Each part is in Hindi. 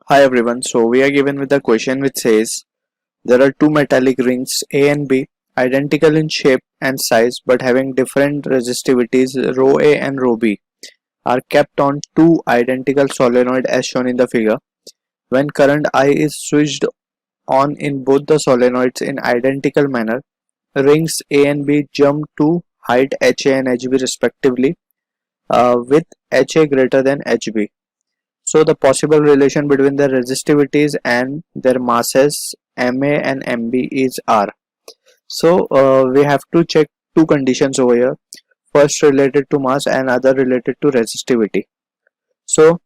Hi everyone, so we are given with a question which says there are two metallic rings A and B identical in shape and size but having different resistivities rho A and rho B are kept on two identical solenoid as shown in the figure. When current I is switched on in both the solenoids in identical manner, rings A and B jump to height HA and HB respectively with HA greater than HB. So the possible relation between their resistivities and their masses Ma and Mb is R. So we have to check two conditions over here. First related to mass and other related to resistivity. So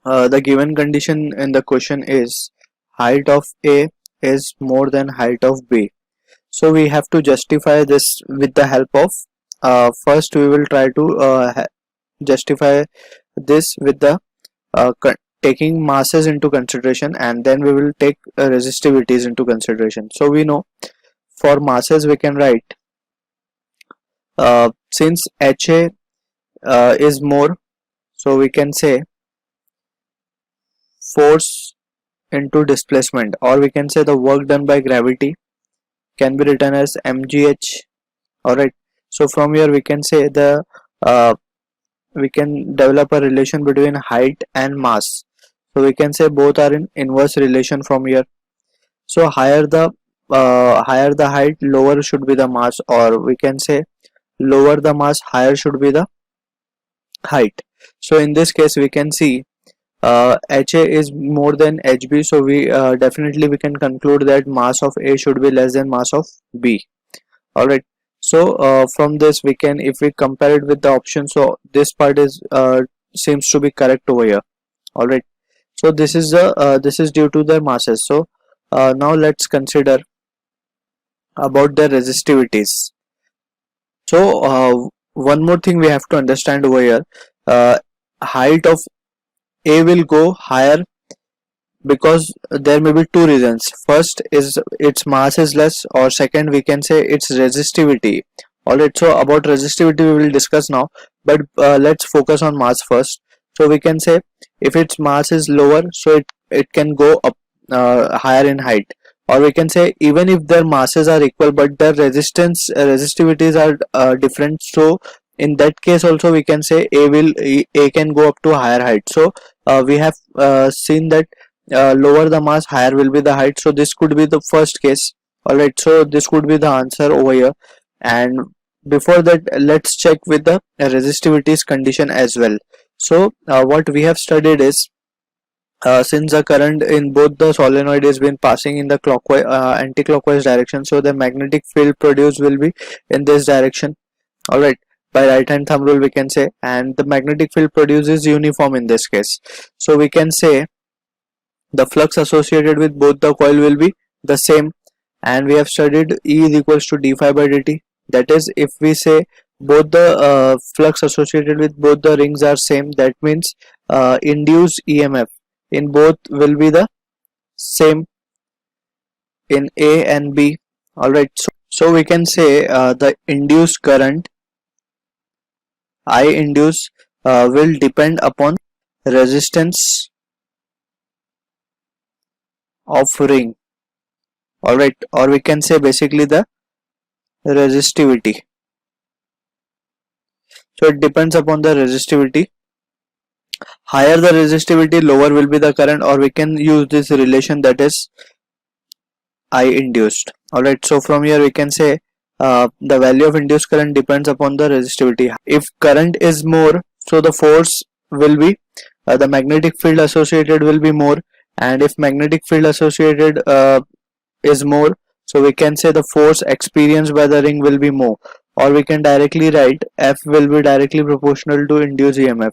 the given condition in the question is height of A is more than height of B. So we have to justify this with the help of first we will try to justify this with the taking masses into consideration, and then we will take resistivities into consideration. So we know for masses we can write since HA is more, so we can say force into displacement, or we can say the work done by gravity can be written as mgh. Alright, so from here we can say the we can develop a relation between height and mass, so we can say both are in inverse relation from here. So higher the height, lower should be the mass, or we can say lower the mass, higher should be the height. So in this case we can see HA is more than HB, so we definitely we can conclude that mass of A should be less than mass of B. Alright, so from this we can, if we compare it with the option, so this part is seems to be correct over here. Alright, so this is this is due to their masses. So now let's consider about the resistivities. So one more thing we have to understand over here, height of A will go higher because there may be two reasons. First is its mass is less, or second we can say its resistivity. Alright, so about resistivity we will discuss now, but let's focus on mass first. So we can say if its mass is lower, so it can go up higher in height, or we can say even if their masses are equal but their resistivities are different, so in that case also we can say A can go up to higher height. So we have seen that lower the mass, higher will be the height, so this could be the first case. Alright, so this could be the answer over here. And before that, let's check with the resistivities condition as well. So what we have studied is since the current in both the solenoid has been passing in the clockwise anti-clockwise direction, so the magnetic field produced will be in this direction. Alright, by right hand thumb rule we can say, and the magnetic field produced is uniform in this case. So we can say the flux associated with both the coil will be the same, and we have studied E is equals to d phi by dt. That is, if we say both the flux associated with both the rings are same, that means induced EMF in both will be the same in A and B. Alright, so we can say the induced current I induce will depend upon resistance of ring. Alright, or we can say basically the resistivity. So it depends upon the resistivity. Higher the resistivity, lower will be the current, or we can use this relation, that is I induced. Alright, so from here we can say the value of induced current depends upon the resistivity. If current is more, so the force will be the magnetic field associated will be more, and if magnetic field associated is more, so we can say the force experienced by the ring will be more, or we can directly write F will be directly proportional to induced EMF.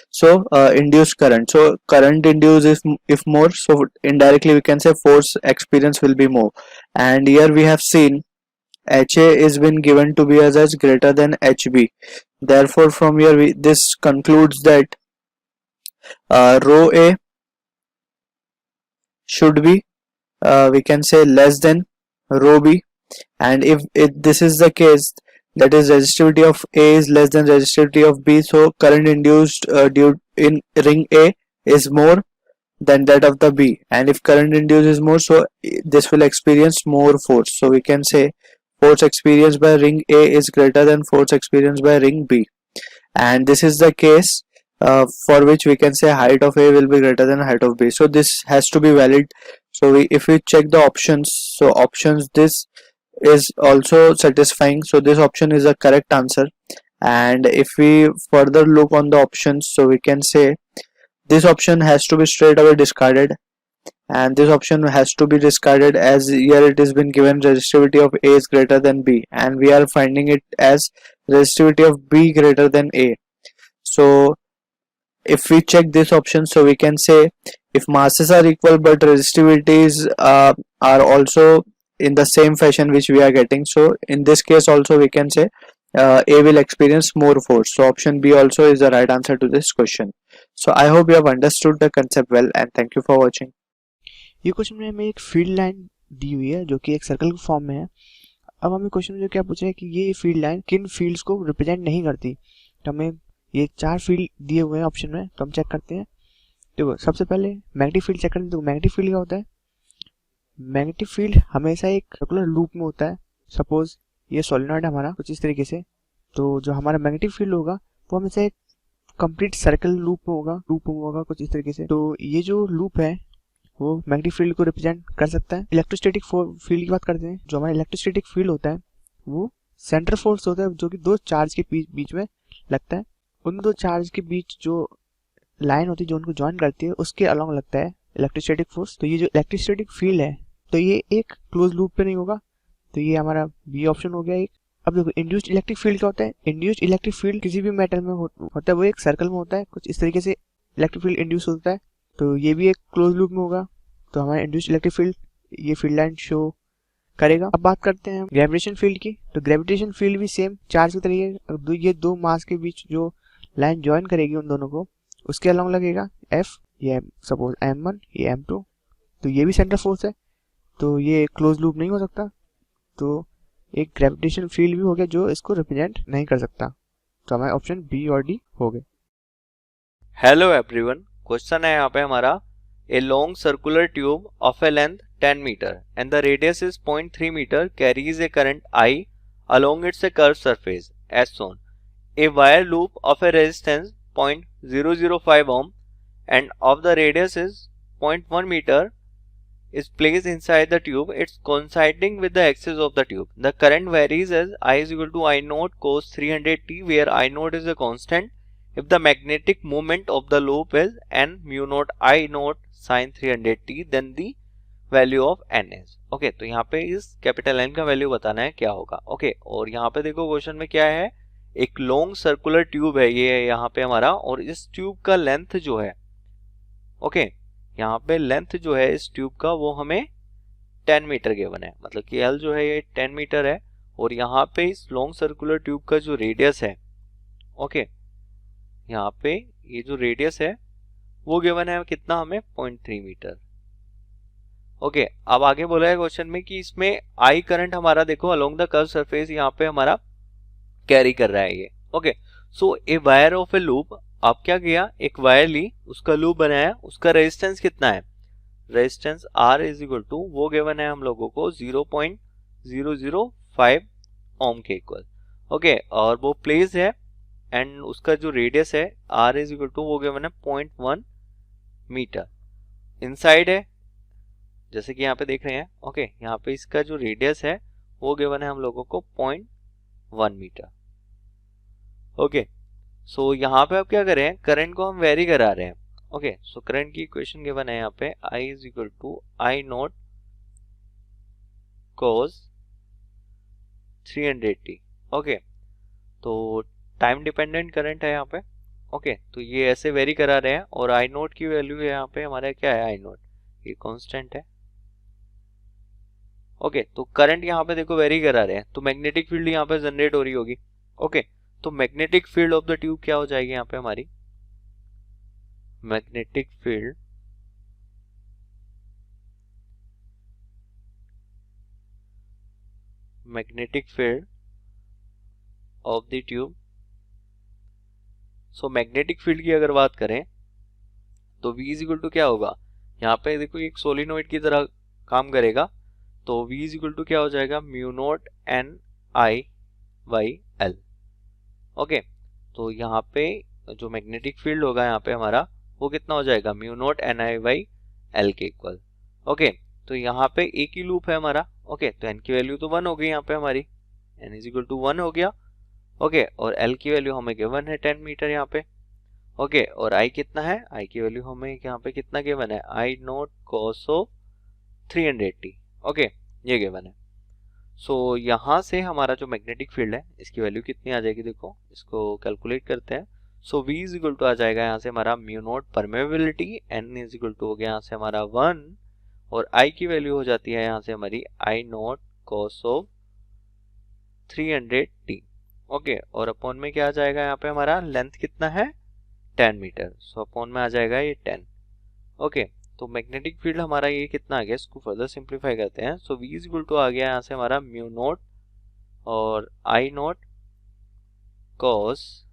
So induced current, so current induced is if more, so indirectly we can say force experience will be more. And here we have seen HA is been given to be as greater than HB. Therefore from here this concludes that rho A should be we can say less than rho B, and if this is the case, that is resistivity of A is less than resistivity of B, so current induced due in ring A is more than that of the B, and if current induced is more, so this will experience more force. So we can say force experienced by ring A is greater than force experienced by ring B, and this is the case for which we can say height of A will be greater than height of B. So this has to be valid. So if we check the options, so options, this is also satisfying, so this option is a correct answer. And if we further look on the options, so we can say this option has to be straight away discarded, and this option has to be discarded as here it has been given resistivity of A is greater than B, and we are finding it as resistivity of B greater than A. So if we check this option, so we can say if masses are equal but resistivities are also in the same fashion which we are getting, so in this case also we can say A will experience more force. So option B also is the right answer to this question. So I hope you have understood the concept well, and thank you for watching. ये क्वेश्चन में हमें एक फील्ड लाइन दी हुई है जो कि एक सर्कल के फॉर्म में है। अब हमें क्वेश्चन में जो क्या पूछ रहे हैं कि ये फील्ड लाइन किन फील्ड्स को रिप्रेजेंट नहीं करती। तो हमें ये 4 फील्ड दिए हुए हैं ऑप्शन में, तो हम चेक करते हैं। देखो सबसे पहले मैग्नेटिक फील्ड चेक करते हैं। तो मैग्नेटिक फील्ड क्या होता है? मैग्नेटिक फील्ड हमेशा एक सर्कुलर लूप में होता है। सपोज ये सोलेनॉइड है हमारा कुछ इस तरीके से, तो जो हमारा मैग्नेटिक फील्ड होगा वो हमेशा एक कंप्लीट सर्कल लूप में होगा कुछ इस तरीके से। तो ये जो लूप है वो मैग्नेटिक फील्ड को रिप्रेजेंट कर सकता है। इलेक्ट्रोस्टैटिक फील्ड की बात करते हैं। जो हमारा इलेक्ट्रोस्टैटिक फील्ड होता है वो सेंटर फोर्स होता है जो कि 2 चार्ज के बीच में लगता है। उन 2 चार्ज के बीच जो लाइन होती है जो उनको ज्वाइन करती है उसके अलॉन्ग लगता है इलेक्ट्रोस्टैटिक फोर्स। तो ये जो इलेक्ट्रोस्टैटिक फील्ड है तो ये एक क्लोज लूप पे नहीं होगा, तो ये हमारा बी ऑप्शन हो गया एक। अब देखो इंड्यूस्ड इलेक्ट्रिक फील्ड क्या होता है? इंड्यूस्ड इलेक्ट्रिक फील्ड किसी भी मेटल में होता है, वो एक सर्कल में होता है कुछ इस तरीके से इलेक्ट्रिक फील्ड इंड्यूस होता है, तो ये भी एक क्लोज लूप में होगा। तो हमारा इंड्यूस्ड इलेक्ट्रिक फील्ड ये फील्ड लाइन शो करेगा। अब बात करते हैं ग्रेविटेशन फील्ड की। तो ग्रेविटेशन फील्ड भी सेम चार्ज की तरीके, ये 2 मास के बीच जो लाइन ज्वाइन करेगी उन दोनों को उसके अलॉन्ग लगेगा F, ये सपोज M1, ये M2, तो ये भी सेंटर फोर्स है, तो ये क्लोज लूप नहीं हो सकता। तो एक ग्रेविटेशन फील्ड भी हो गया जो इसको रिप्रेजेंट नहीं कर सकता। तो हमारे ऑप्शन बी और डी हो गए। हेलो एवरीवन, क्वेश्चन है यहाँ पे हमारा a long circular tube of a length 10 metre and the radius is 0.3 metre carries a current I along its a curved surface as shown. A wire loop of a resistance 0.005 ohm and of the radius is 0.1 meter is placed inside the tube. It's coinciding with the axis of the tube. The current varies as I is equal to I naught cos 300t, where I naught is a constant. If the magnetic moment of the loop is n mu naught I naught sin 300t, then the value of n is. Okay, तो यहाँ पे इस कैपिटल N का वैल्यू बताना है क्या होगा। ओके, और यहाँ पे देखो क्वेश्चन में क्या है, एक लॉन्ग सर्कुलर ट्यूब है ये यहाँ पे हमारा, और इस ट्यूब का लेंथ जो है, ओके, यहाँ पे लेंथ जो है इस ट्यूब का वो हमें 10 मीटर गिवन है, मतलब कि L जो है ये 10 मीटर है, और यहाँ पे इस लॉन्ग सर्कुलर ट्यूब का जो रेडियस है, ओके, यहाँ पे ये जो रेडियस है वो गिवन है कितना हमें 0.3 मीटर। ओके, अब आगे बोला है क्वेश्चन में कि इसमें आई करंट हमारा देखो अलोंग द कर्व सरफेस यहाँ पे हमारा कैरी कर रहा है ये। Okay, so a wire of A loop, आप क्या किया, एक वायर ली, उसका लूप बनाया, उसका रेजिस्टेंस कितना है, resistance R is equal to वो गिवन है हम लोगों को 0.005 ओम के इक्वल। ओके, और वो प्लेस है एंड उसका जो रेडियस है R इज इक्वल टू वो गिवन है 0.1 मीटर। इनसाइड है जैसे कि यहाँ पे देख रहे हैं। ओके, यहाँ पे इसका जो रेडियस है वो गिवन है हम लोगों को 0.1 मीटर। ओके, सो यहाँ पे अब क्या करें, करंट को हम वेरी करा रहे हैं। ओके, सो करंट की इक्वेशन गिवन है यहाँ पे I is equal to I nought cos 300t। Okay, तो टाइम डिपेंडेंट करंट है यहाँ पे। ओके, तो ये ऐसे वेरी करा रहे हैं, और I नोट की वैल्यू है यहाँ पे हमारा क्या है, I नोट ये कांस्टेंट है। ओके, तो करंट यहाँ पे देखो वेरी करा रहे हैं, तो मैग्नेटिक फील्ड यहाँ पे जनरेट हो रही होगी। ओके, तो magnetic field of the tube क्या हो जाएगी यहाँ पे हमारी, magnetic field of the tube. So magnetic field की अगर बात करें तो V इज इक्वल टू क्या होगा, यहाँ पे देखो एक सोलिनोइड की तरह काम करेगा, तो V इज इक्वल टू क्या हो जाएगा, mu not N I by L. Okay, तो यहाँ पे जो मैग्नेटिक फील्ड होगा यहाँ पे हमारा वो कितना हो जाएगा, mu not N I by L के इक्वल। ओके, तो यहाँ पे एक ही लूप है हमारा। ओके, तो एन की वैल्यू तो 1 हो गई यहाँ पे हमारी, एन इज इक्वल टू 1 हो गया। ओके, और एल की वैल्यू हमें गिवन है 10 मीटर यहाँ पे। ओके, और आई कितना है, आई की वैल्यू हमें यहाँ पे कितना गिवन है, I not cos of 300t। Okay, ये गिवन है। सो यहाँ से हमारा जो मैग्नेटिक फील्ड है इसकी वैल्यू कितनी आ जाएगी, देखो इसको कैलकुलेट करते हैं। So V is equal to आ जाएगा यहाँ से हमारा mu nought permeability, N is equal to हो गया यहाँ से हमारा 1, और I की वैल्यू हो जाती है यहाँ से हमारी I not cos of 300t। Okay, और अपॉन में क्या आ जाएगा यहाँ पे हमारा लेंथ कितना है 10 मीटर, सो अपॉन में आ जाएगा ये 10। ओके, तो मैग्नेटिक फील्ड हमारा ये कितना आ गया, इसको फर्दर सिंप्लीफाई करते हैं। So V is equal to आ गया यहाँ से हमारा म्यू नॉट और आई नॉट कॉस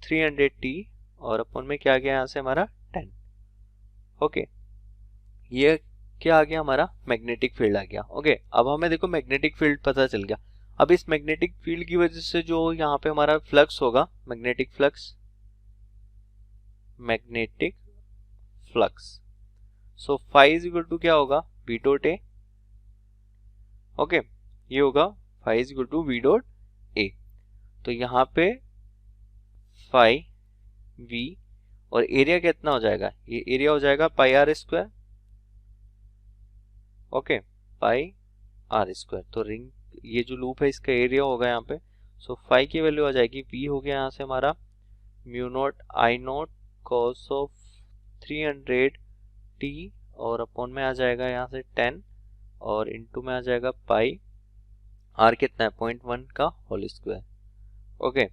300t, और अपन में क्या आ गया यहाँ से हमारा 10। ओके, ये क्या आ गया हमारा मैग्नेटिक फील्ड आ गया। ओके, अब हमें देखो मैग्नेटिक फील्ड पता चल गया। अब इस मैग्नेटिक फील्ड की वजह से जो यहाँ पे हमारा फ्लक्स होगा, magnetic flux, so phi is equal to क्या होगा, वी डॉट ए। ओके, ये होगा phi is equal to V dot A. तो यहाँ पे फाई वी और एरिया कितना हो जाएगा, ये एरिया हो जाएगा pi R square. Okay, pi R square, तो रिंग ये जो लूप है इसका एरिया होगा यहाँ पे। सो फाई की वैल्यू आ जाएगी, वी हो गया यहाँ से हमारा mu not I not cos of 300t, और अपॉन में आ जाएगा यहाँ से 10, और इनटू में आ जाएगा पाई आर कितना है 0.1 का होल स्क्वायर। ओके,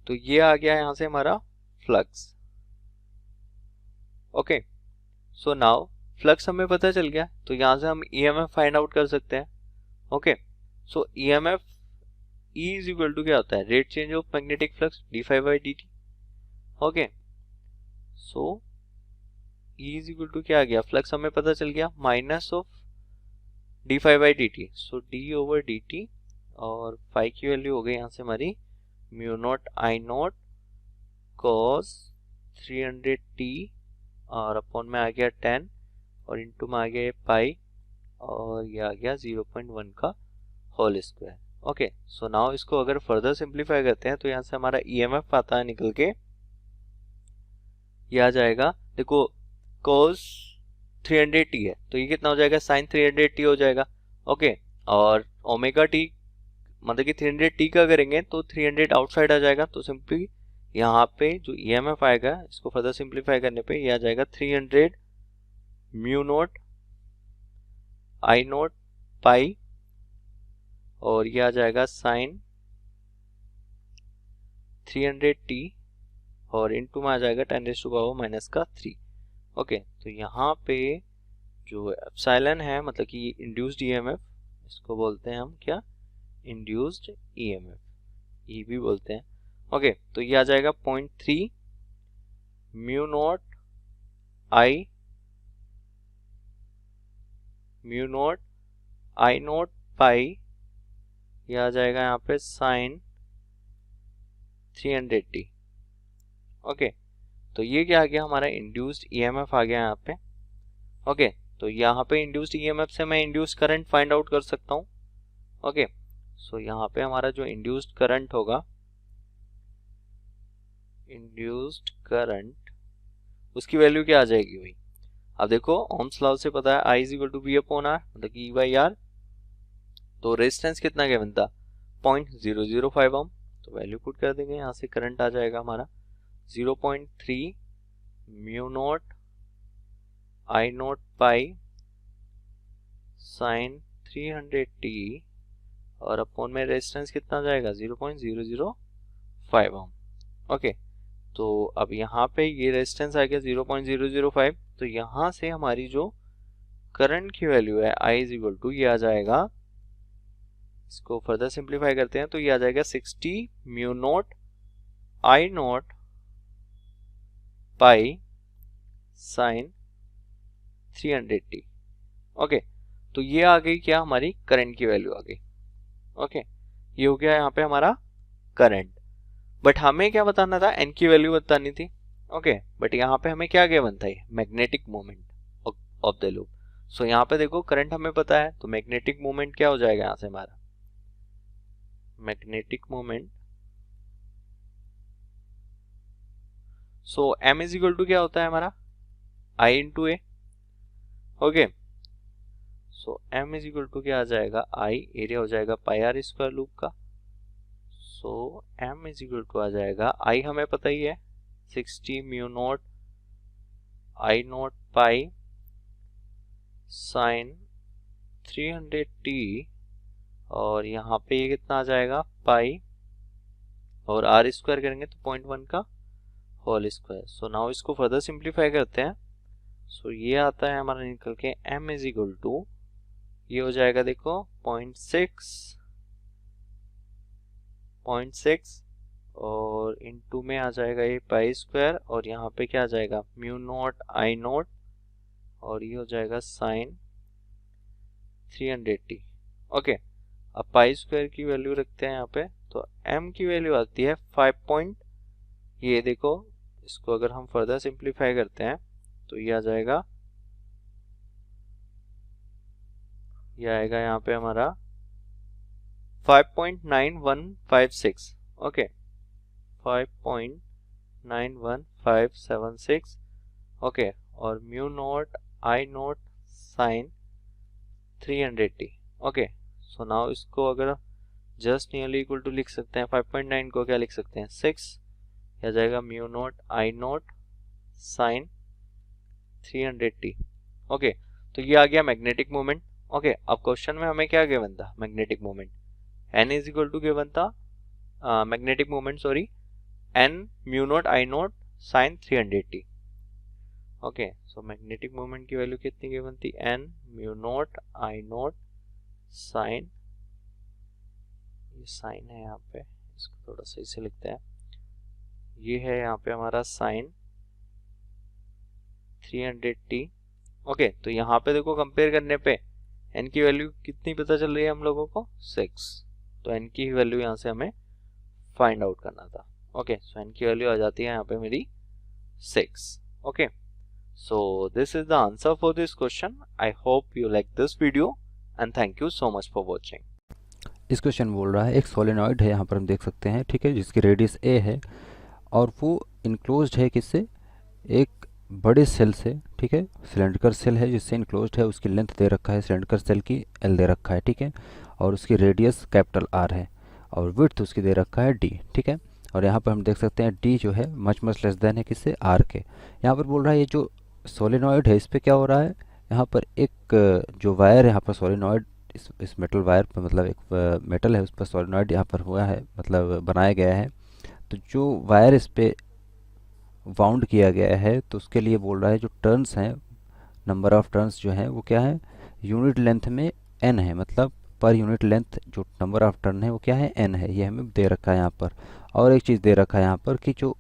तो ये आ गया यहाँ से हमारा flux. Okay, so now flux हमें पता चल गया, तो यहाँ से हम ईएमएफ फाइंड आउट कर सकते हैं। Okay, so EMF E is equal to क्या होता है, rate change of magnetic flux d phi by D t. Okay, so E is equal to क्या आ गया, फ्लक्स हमें पता चल गया minus of d phi by D t, so d over d t, और फाई की वैल्यू हो गई यहाँ से हमारी mu not I not cos 300t, और अपॉन में आ गया 10, और इनटू में आ गया ये पाई, और ये आ गया 0.1 का whole square. Okay, so now इसको अगर फर्दर सिंप्लीफाई करते हैं तो यहाँ से हमारा ईएमएफ आता है निकल के, ये आ जाएगा, देखो cos 300t है तो ये कितना हो जाएगा, sin 300t हो जाएगा। ओके, और ओमेगा टी मतलब कि 300t का करेंगे तो 300 आउटसाइड आ जाएगा, तो सिंपली यहाँ पे जो ईएमएफ आएगा इसको फर्दर सिंप्लीफाई करने पे ये आ जाएगा 300 म्यू नॉट आई नॉट पाई, और ये आ जाएगा साइन 300t, और इनटू में आ जाएगा 10⁻⁻3। ओके, तो यहाँ पे जो एप्सिलॉन है मतलब कि इंड्यूस्ड ईएमएफ, इसको बोलते हैं हम क्या, इंड्यूस्ड ईएमएफ, ई भी बोलते हैं। ओके, तो ये आ जाएगा 0.3 म्यू नॉट आई नॉट पाई, ये आ जाएगा यहाँ पे साइन 300t। ओके, तो ये क्या आ गया, हमारा इंड्यूस्ड ईएमएफ आ गया यहाँ पे। ओके, तो यहाँ पे इंड्यूस्ड ईएमएफ से मैं इंड्यूस्ड करंट फाइंड आउट कर सकता हूँ। ओके, सो यहाँ पे हमारा जो इंड्यूस्ड करंट होगा, इंड्यूस्ड करंट, उसकी वैल्यू क्या आ जाएगी भाई, अब देखो ओम्स लॉ से पता है I is equal to V upon R मतलब कि E बाई R, तो रेजिस्टेंस कितना क्या बनता 0.005 ओम, तो वैल्यू पुट कर देंगे, यहाँ से करंट आ जाएगा हमारा 0.3 mu naught I not pi sine 300t, और अपॉन में रेजिस्टेंस कितना जाएगा 0.005 ओम। ओके, तो अब यहाँ पे ये रेजिस्टेंस आ गया 0.005, तो यहाँ से हमारी जो करंट की वैल्यू है I इज इक्वल टू, ये आ जाएगा, इसको फर्दर सिंप्लीफाई करते हैं तो ये आ जाएगा 60 mu naught I not pi sine 300t। Okay, तो ये आ गई क्या, हमारी करंट की वैल्यू आ गई। ओके, ये हो गया यहाँ पे हमारा करंट। बट हमें क्या बताना था, एन की वैल्यू बतानी थी। ओके, बट यहाँ पे हमें क्या गिवन था, magnetic moment of the loop. So यहाँ पे देखो करंट हमें पता है, तो मैग्नेटिक मोमेंट क्या हो जाएगा यहाँ से हमारा, magnetic moment. So m is equal to क्या होता है हमारा, I into A. Okay, so m is equal to क्या आ जाएगा, I, एरिया हो जाएगा पाई आर स्क्वायर लूप का। सो m इज इक्वल टू आ जाएगा, I हमें पता ही है 60 mu naught I not pi sine 300t, और यहाँ पे ये कितना आ जाएगा पाई, और आर स्क्वायर करेंगे तो 0.1 का होल स्क्वायर। सो नाउ इसको फर्दर सिंप्लीफाई करते हैं। सो ये आता है हमारा निकल के m इज इक्वल टू, ये हो जाएगा देखो 0.6 और इनटू में आ जाएगा ये पाई स्क्वायर, और यहाँ पे क्या आ जाएगा म्यू नॉट आई नॉट, और ये हो जाएगा साइन 300t। ओके, अब पाई स्क्वायर की वैल्यू रखते हैं यहाँ पे, तो m की वैल्यू आती है 5 ये देखो, इसको अगर हम फर्दर सिंप्लीफाई करते हैं तो ये आ जाएगा, ये आएगा यहाँ पे हमारा 5.9156। ओके, 5.91576। ओके, और mu not I not sine 300t। Okay, so now इसको अगर जस्ट नियरली इक्वल टू लिख सकते हैं, 5.9 को क्या लिख सकते हैं 6, आ जाएगा mu not I not sine 300t। Okay, तो ये आ गया मैग्नेटिक मोमेंट। ओके, अब क्वेश्चन में हमें क्या गिवन था, magnetic moment n is equal to given था, magnetic moment sorry n mu not I not sine 300t। Okay, so magnetic moment की वैल्यू कितनी गिवन थी, n mu not I not sine, ये साइन है यहाँ पे, इसको थोड़ा सही से लिखते हैं, ये है यहाँ पे हमारा साइन 300t। ओके, तो यहाँ पे देखो कंपेयर करने पे n की वैल्यू कितनी पता चल रही है हम लोगों को 6, तो n की वैल्यू यहाँ से हमें फाइंड आउट करना था। ओके, सो n की वैल्यू आ जाती है यहाँ पे मेरी 6। Okay, so this is the answer for this question. I hope you like this video and thank you so much for watching. इस क्वेश्चन बोल रहा है एक सोलेनॉइड है, यहाँ पर हम देख सकते हैं, ठीक है, जिसकी रेडियस a है और वो इनक्लोज्ड है किससे, एक बड़े सेल से, ठीक है, सिलेंड्रिकल सेल है जिससे इनक्लोज्ड है, उसकी लेंथ दे रखा है सिलेंड्रिकल सेल की l दे रखा है, ठीक है, और उसकी रेडियस कैपिटल R है और विड्थ उसकी दे रखा है d, ठीक है, और यहाँ पर हम देख सकते हैं d जो है मच लेस देन है किससे, R के। यहाँ पर बोल रहा है ये जो सोलेनॉइड है इस पर क्या हो रहा है, यहाँ पर एक जो वायर है यहाँ पर सोलेनॉइड, इस मेटल वायर पर, मतलब एक मेटल है उस पर सोलेनॉइड यहाँ पर हुआ है, मतलब बनाया गया है। तो जो वायर इस पे वाउंड किया गया है तो उसके लिए बोल रहा है जो टर्न्स हैं, नंबर ऑफ टर्न्स जो हैं वो क्या है, यूनिट लेंथ में n है, मतलब पर यूनिट लेंथ जो नंबर ऑफ टर्न है वो क्या है, n है, ये हमें दे रखा है यहाँ पर। और एक चीज़ दे रखा है यहाँ पर कि जो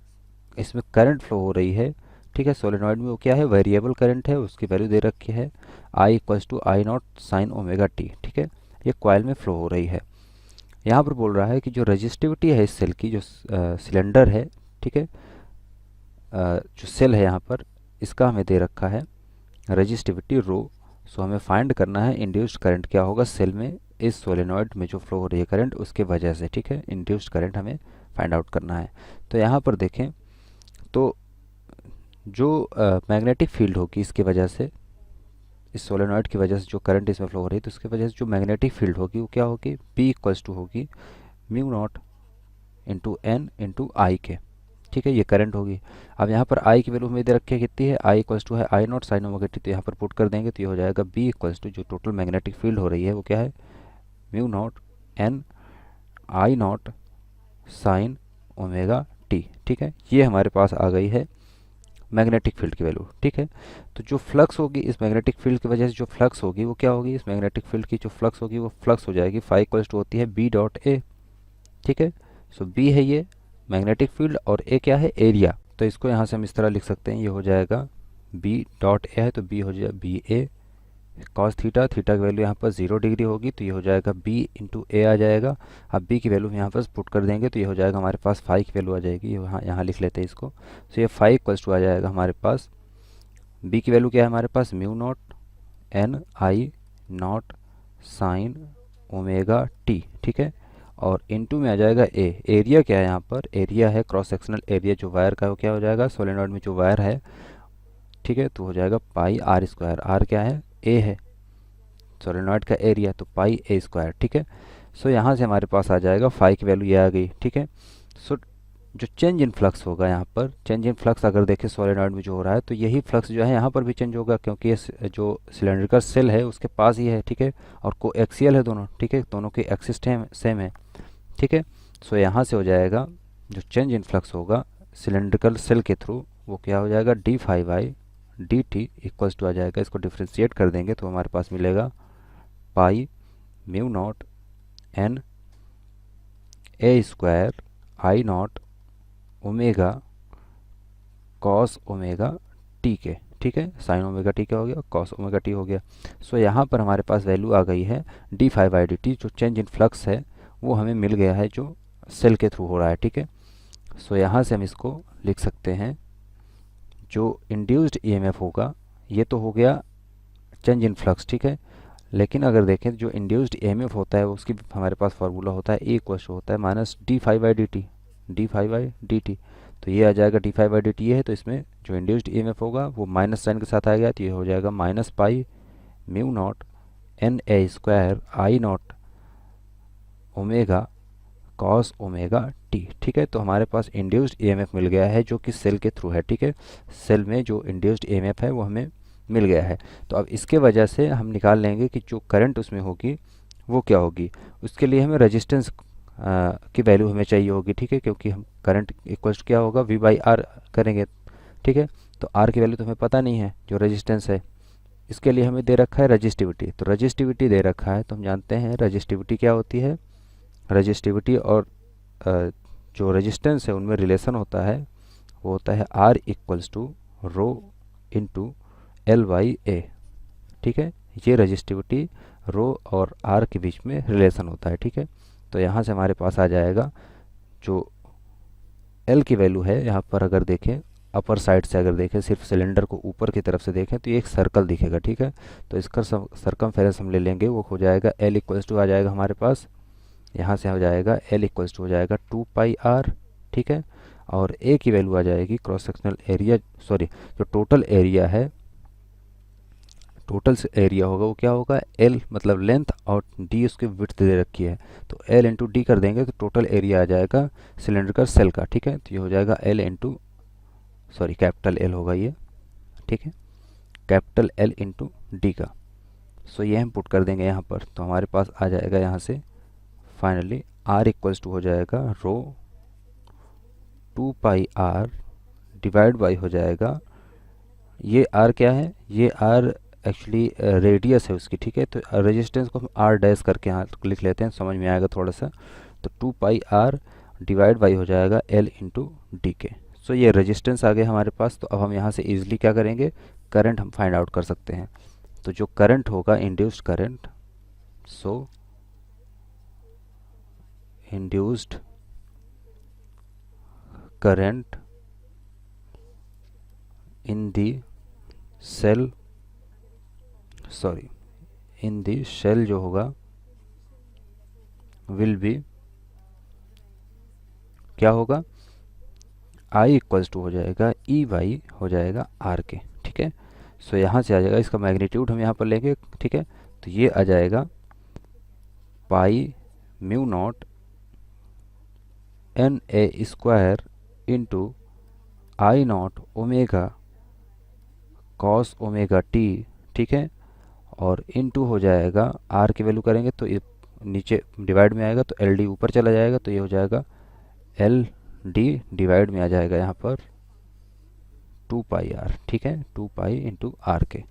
इसमें करंट फ्लो हो रही है, ठीक है, सोलेनॉइड में वो क्या है, वेरिएबल करंट है, उसकी वैल्यू दे रखी है I equals to I not sine omega t, ठीक है, ये कॉइल में फ्लो हो रही है। यहाँ पर बोल रहा है कि जो रजिस्टिविटी है इस सेल की, जो सिलेंडर है, ठीक है, जो सेल है यहाँ पर इसका हमें दे रखा है रजिस्टिविटी रो। सो हमें फाइंड करना है इंड्यूस्ड करंट क्या होगा सेल में, इस सोलेनॉइड में जो फ्लो हो रही है करंट उसके वजह से, ठीक है, इंड्यूस्ड करंट हमें फाइंड आउट करना है। तो यहाँ पर देखें तो जो मैग्नेटिक फील्ड होगी इसकी वजह से, इस सोलेनॉइड की वजह से जो करंट इसमें फ्लो हो रही है तो उसकी वजह से जो मैग्नेटिक फील्ड होगी वो क्या होगी, P इक्वल्स टू होगी mu naught into N into I के, ठीक है, ये करंट होगी। अब यहाँ पर I की वैल्यू हमें दे रखी है कितनी है, I इक्वल्स टू है I not sine omega T, तो यहाँ पर पुट कर देंगे तो ये हो जाएगा B इक्वल्स टू जो टोटल मैग्नेटिक फील्ड हो रही है वो क्या है, mu naught N I not sine omega t, ठीक है, ये हमारे पास आ गई है मैग्नेटिक फील्ड की वैल्यू, ठीक है। तो जो फ्लक्स होगी इस मैग्नेटिक फील्ड की वजह से, जो फ्लक्स होगी वो क्या होगी, इस मैग्नेटिक फील्ड की जो फ्लक्स होगी वो फ्लक्स हो जाएगी फाई इक्वल्स टू होती है B डॉट ए, ठीक है। सो B है ये मैग्नेटिक फील्ड और A क्या है, एरिया। तो इसको यहाँ से हम इस तरह लिख सकते हैं, ये हो जाएगा बी डॉट ए है तो बी हो जाएगा बी ए कॉस थीटा, थीटा की वैल्यू यहाँ पर 0 डिग्री होगी तो ये हो जाएगा बी इंटू ए आ जाएगा। अब बी की वैल्यू यहाँ पर पुट कर देंगे तो ये हो जाएगा हमारे पास फाई की वैल्यू आ जाएगी, यहाँ लिख लेते हैं इसको। तो ये फाई इक्वल्स टू आ जाएगा हमारे पास, बी की वैल्यू क्या है हमारे पास mu not N I not sine omega t, ठीक है। और इनटू में आ जाएगा ए, एरिया क्या है यहाँ पर, एरिया है क्रॉस सेक्शनल एरिया जो वायर का, वो क्या हो जाएगा सोलेनॉइड में जो वायर है, ठीक है, तो हो जाएगा पाई आर स्क्वायर। आर क्या है, ए है सोलेनॉइड का एरिया, तो पाई ए स्क्वायर, ठीक है। सो यहाँ से हमारे पास आ जाएगा फाई की वैल्यू ये आ गई, ठीक है। सो जो चेंज इन फ्लक्स होगा यहाँ पर, चेंज इन फ्लक्स अगर देखें सोलेनॉइड में जो हो रहा है तो यही फ्लक्स जो है यहाँ पर भी चेंज होगा, क्योंकि ये जो सिलेंड्रिकल सेल है उसके पास ही है, ठीक है, और कोएक्सियल है दोनों, ठीक है, दोनों के एक्सिस सेम है, ठीक है। सो यहाँ से हो जाएगा जो चेंज इन फ्लक्स होगा सिलेंड्रिकल सेल के थ्रू वो क्या हो जाएगा d phi by D t equals to आ जाएगा, इसको डिफ्रेंशिएट कर देंगे तो हमारे पास मिलेगा pi mu not N A square I not omega cos omega t के, ठीक है, साइन ओमेगा टी क्या हो गया, कॉस ओमेगा टी हो गया। सो यहाँ पर हमारे पास वैल्यू आ गई है d phi by D t, जो चेंज इन फ्लक्स है वो हमें मिल गया है जो सेल के थ्रू हो रहा है, ठीक है। सो यहाँ से हम इसको लिख सकते हैं, जो इंड्यूस्ड ईएमएफ होगा ये तो हो गया चेंज इन फ्लक्स, ठीक है, लेकिन अगर देखें जो इंड्यूस्ड ईएमएफ होता है उसकी हमारे पास फार्मूला होता है ए इक्वल टू होता है minus d phi by D t, d phi by D t, तो ये आ जाएगा d phi by D t है, तो इसमें जो इंड्यूस्ड ईएमएफ होगा वो माइनस साइन के साथ आएगा तो ये हो जाएगा minus pi mu not N A square I not omega cos omega t, ठीक है। तो हमारे पास इंड्यूस्ड ईएमएफ मिल गया है जो कि सेल के थ्रू है, ठीक है, सेल में जो इंड्यूस्ड ईएमएफ है वो हमें मिल गया है। तो अब इसके वजह से हम निकाल लेंगे कि जो करंट उसमें होगी वो क्या होगी, उसके लिए हमें रेजिस्टेंस की वैल्यू हमें चाहिए होगी, ठीक है, क्योंकि हम करंट इक्वल्स क्या होगा वी बाई आर करेंगे, ठीक है। तो आर की वैल्यू तो हमें पता नहीं है जो रेजिस्टेंस है, इसके लिए हमें दे रखा है रजिस्टिविटी, तो रजिस्टिविटी दे रखा है तो हम जानते हैं रजिस्टिविटी क्या होती है, रजिस्टिविटी और जो रेजिस्टेंस है उनमें रिलेशन होता है वो होता है R equals to rho into L by A, ठीक है, ये रजिस्टिविटी रो और आर के बीच में रिलेशन होता है, ठीक है। तो यहाँ से हमारे पास आ जाएगा जो एल की वैल्यू है, यहाँ पर अगर देखें अपर साइड से अगर देखें सिर्फ सिलेंडर को ऊपर की तरफ से देखें तो ये एक सर्कल दिखेगा, ठीक है, तो इसका सर्कमफेरेंस हम ले लेंगे, वो हो जाएगा एल इक्वल्स टू आ जाएगा हमारे पास, यहाँ से हो जाएगा एल इक्वल्स टू हो जाएगा 2 पाई आर, ठीक है, और ए की वैल्यू आ जाएगी क्रॉस सेक्शनल एरिया, सॉरी जो टोटल एरिया है, टोटल एरिया होगा वो क्या होगा एल मतलब लेंथ और डी उसकी विड्थ दे रखी है, तो एल इंटू डी कर देंगे तो टोटल एरिया आ जाएगा सिलेंडर सेल का, ठीक है। तो ये हो जाएगा L into sorry capital L होगा ये, ठीक है, कैपिटल एल इंटू डी का। सो ये हम पुट कर देंगे यहाँ पर, तो हमारे पास आ जाएगा यहाँ से फाइनली आर इक्वल्स टू हो जाएगा रो 2 पाई आर डिवाइड बाई हो जाएगा, ये आर क्या है, ये आर एक्चुअली रेडियस है उसकी, ठीक है, तो रेजिस्टेंस को हम आर डैश करके यहाँ लिख लेते हैं, समझ में आएगा थोड़ा सा, तो 2 पाई आर डिवाइड बाई हो जाएगा एल इंटू डी के। सो ये रेजिस्टेंस आ गया हमारे पास, तो अब हम यहाँ से इजीली क्या करेंगे करंट हम फाइंड आउट कर सकते हैं, तो जो करंट होगा induced current, so induced current in the cell sorry in the shell जो होगा विल बी क्या होगा आई इक्वल्स टू हो जाएगा ई बाई हो जाएगा आर के, ठीक है। सो यहाँ से आ जाएगा इसका मैग्नीट्यूड हम यहाँ पर लेंगे, ठीक है, तो ये आ जाएगा pi mu not N A square into I not omega cos omega t, ठीक है, और इनटू हो जाएगा आर की वैल्यू करेंगे तो ये नीचे डिवाइड में आएगा तो एल डी ऊपर चला जाएगा, तो ये हो जाएगा एल डी डिवाइड में आ जाएगा यहाँ पर 2 पाई आर, ठीक है, 2 पाई इंटू आर के।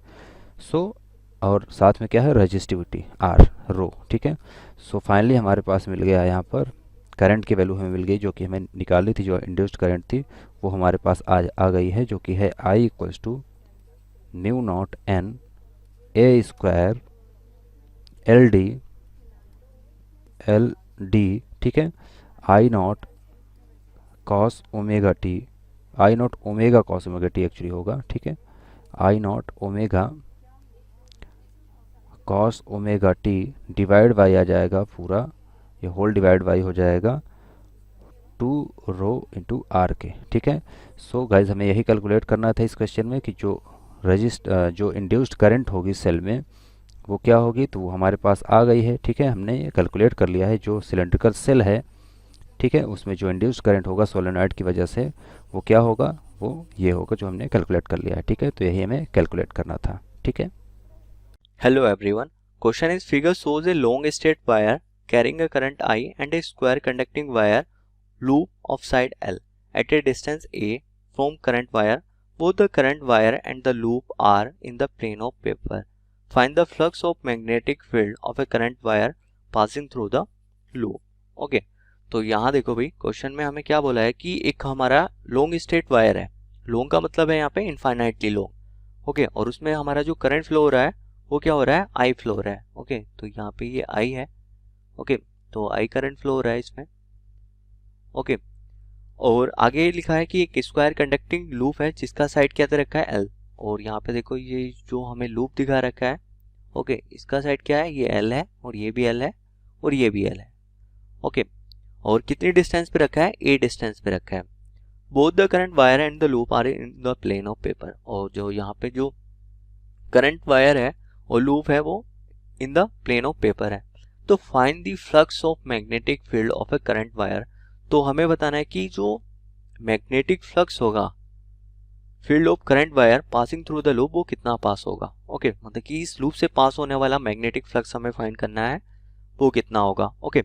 सो और साथ में क्या है रजिस्टिविटी आर रो, ठीक है। सो फाइनली हमारे पास मिल गया यहाँ पर करंट की वैल्यू हमें मिल गई जो कि हमें निकाली थी, जो इंड्यूस्ड करंट थी वो हमारे पास आ गई है, जो कि है I equals to mu not N A square L D, ठीक है, I not cos omega t, I not omega cos omega t actually होगा, ठीक है, I not omega cos omega t divide by आ जाएगा पूरा, ये होल डिवाइड बाई हो जाएगा 2 रो इंटू आर के, ठीक है। सो गाइज हमें यही कैलकुलेट करना था इस क्वेश्चन में कि जो इंड्यूस्ड करंट होगी सेल में वो क्या होगी, तो वो हमारे पास आ गई है, ठीक है। हमने ये कैलकुलेट कर लिया है जो सिलेंड्रिकल सेल है, ठीक है, उसमें जो इंड्यूस्ड करंट होगा सोलेनॉइड की वजह से वो क्या होगा, वो ये होगा जो हमने कैलकुलेट कर लिया है, ठीक है। तो यही हमें कैलकुलेट करना था, ठीक है। Hello everyone. Question is figure shows a long straight wire carrying a current I and a square conducting wire loop of side L at a distance A from current wire. Both the current wire and the loop are in the plane of paper. Find the flux of magnetic field of a current wire passing through the loop. Okay. तो यहाँ देखो भाई क्वेश्चन में हमें क्या बोला है कि एक हमारा लॉन्ग स्ट्रेट वायर है, लॉन्ग का मतलब है यहाँ पे इनफाइनाइटली लॉन्ग, ओके, और उसमें हमारा जो करंट फ्लो हो रहा है वो क्या हो रहा है, आई फ्लो हो रहा है, ओके। तो यहाँ पे ये आई है, ओके, तो आई करंट फ्लो हो रहा है इसमें, ओके। और आगे लिखा है कि एक स्क्वायर कंडक्टिंग लूप है जिसका साइड क्या दे रखा है, एल, और यहाँ पे देखो ये जो हमें लूप दिखा रखा है, ओके, इसका साइड क्या है, ये एल है, और ये भी एल है, और ये भी एल है, ओके। और कितनी डिस्टेंस पे रखा है, ए डिस्टेंस पे रखा है। Both the current wire and the loop are in the plane of paper, और जो यहाँ पे जो करंट वायर है और लूप है वो in the plane of paper है। तो find the flux of magnetic field of a current wire, तो हमें बताना है कि जो मैग्नेटिक फ्लक्स होगा field of current wire passing through the loop वो कितना पास होगा, ओके, मतलब कि इस लूप से पास होने वाला मैग्नेटिक फ्लक्स हमें फाइंड करना है वो कितना होगा, ओके।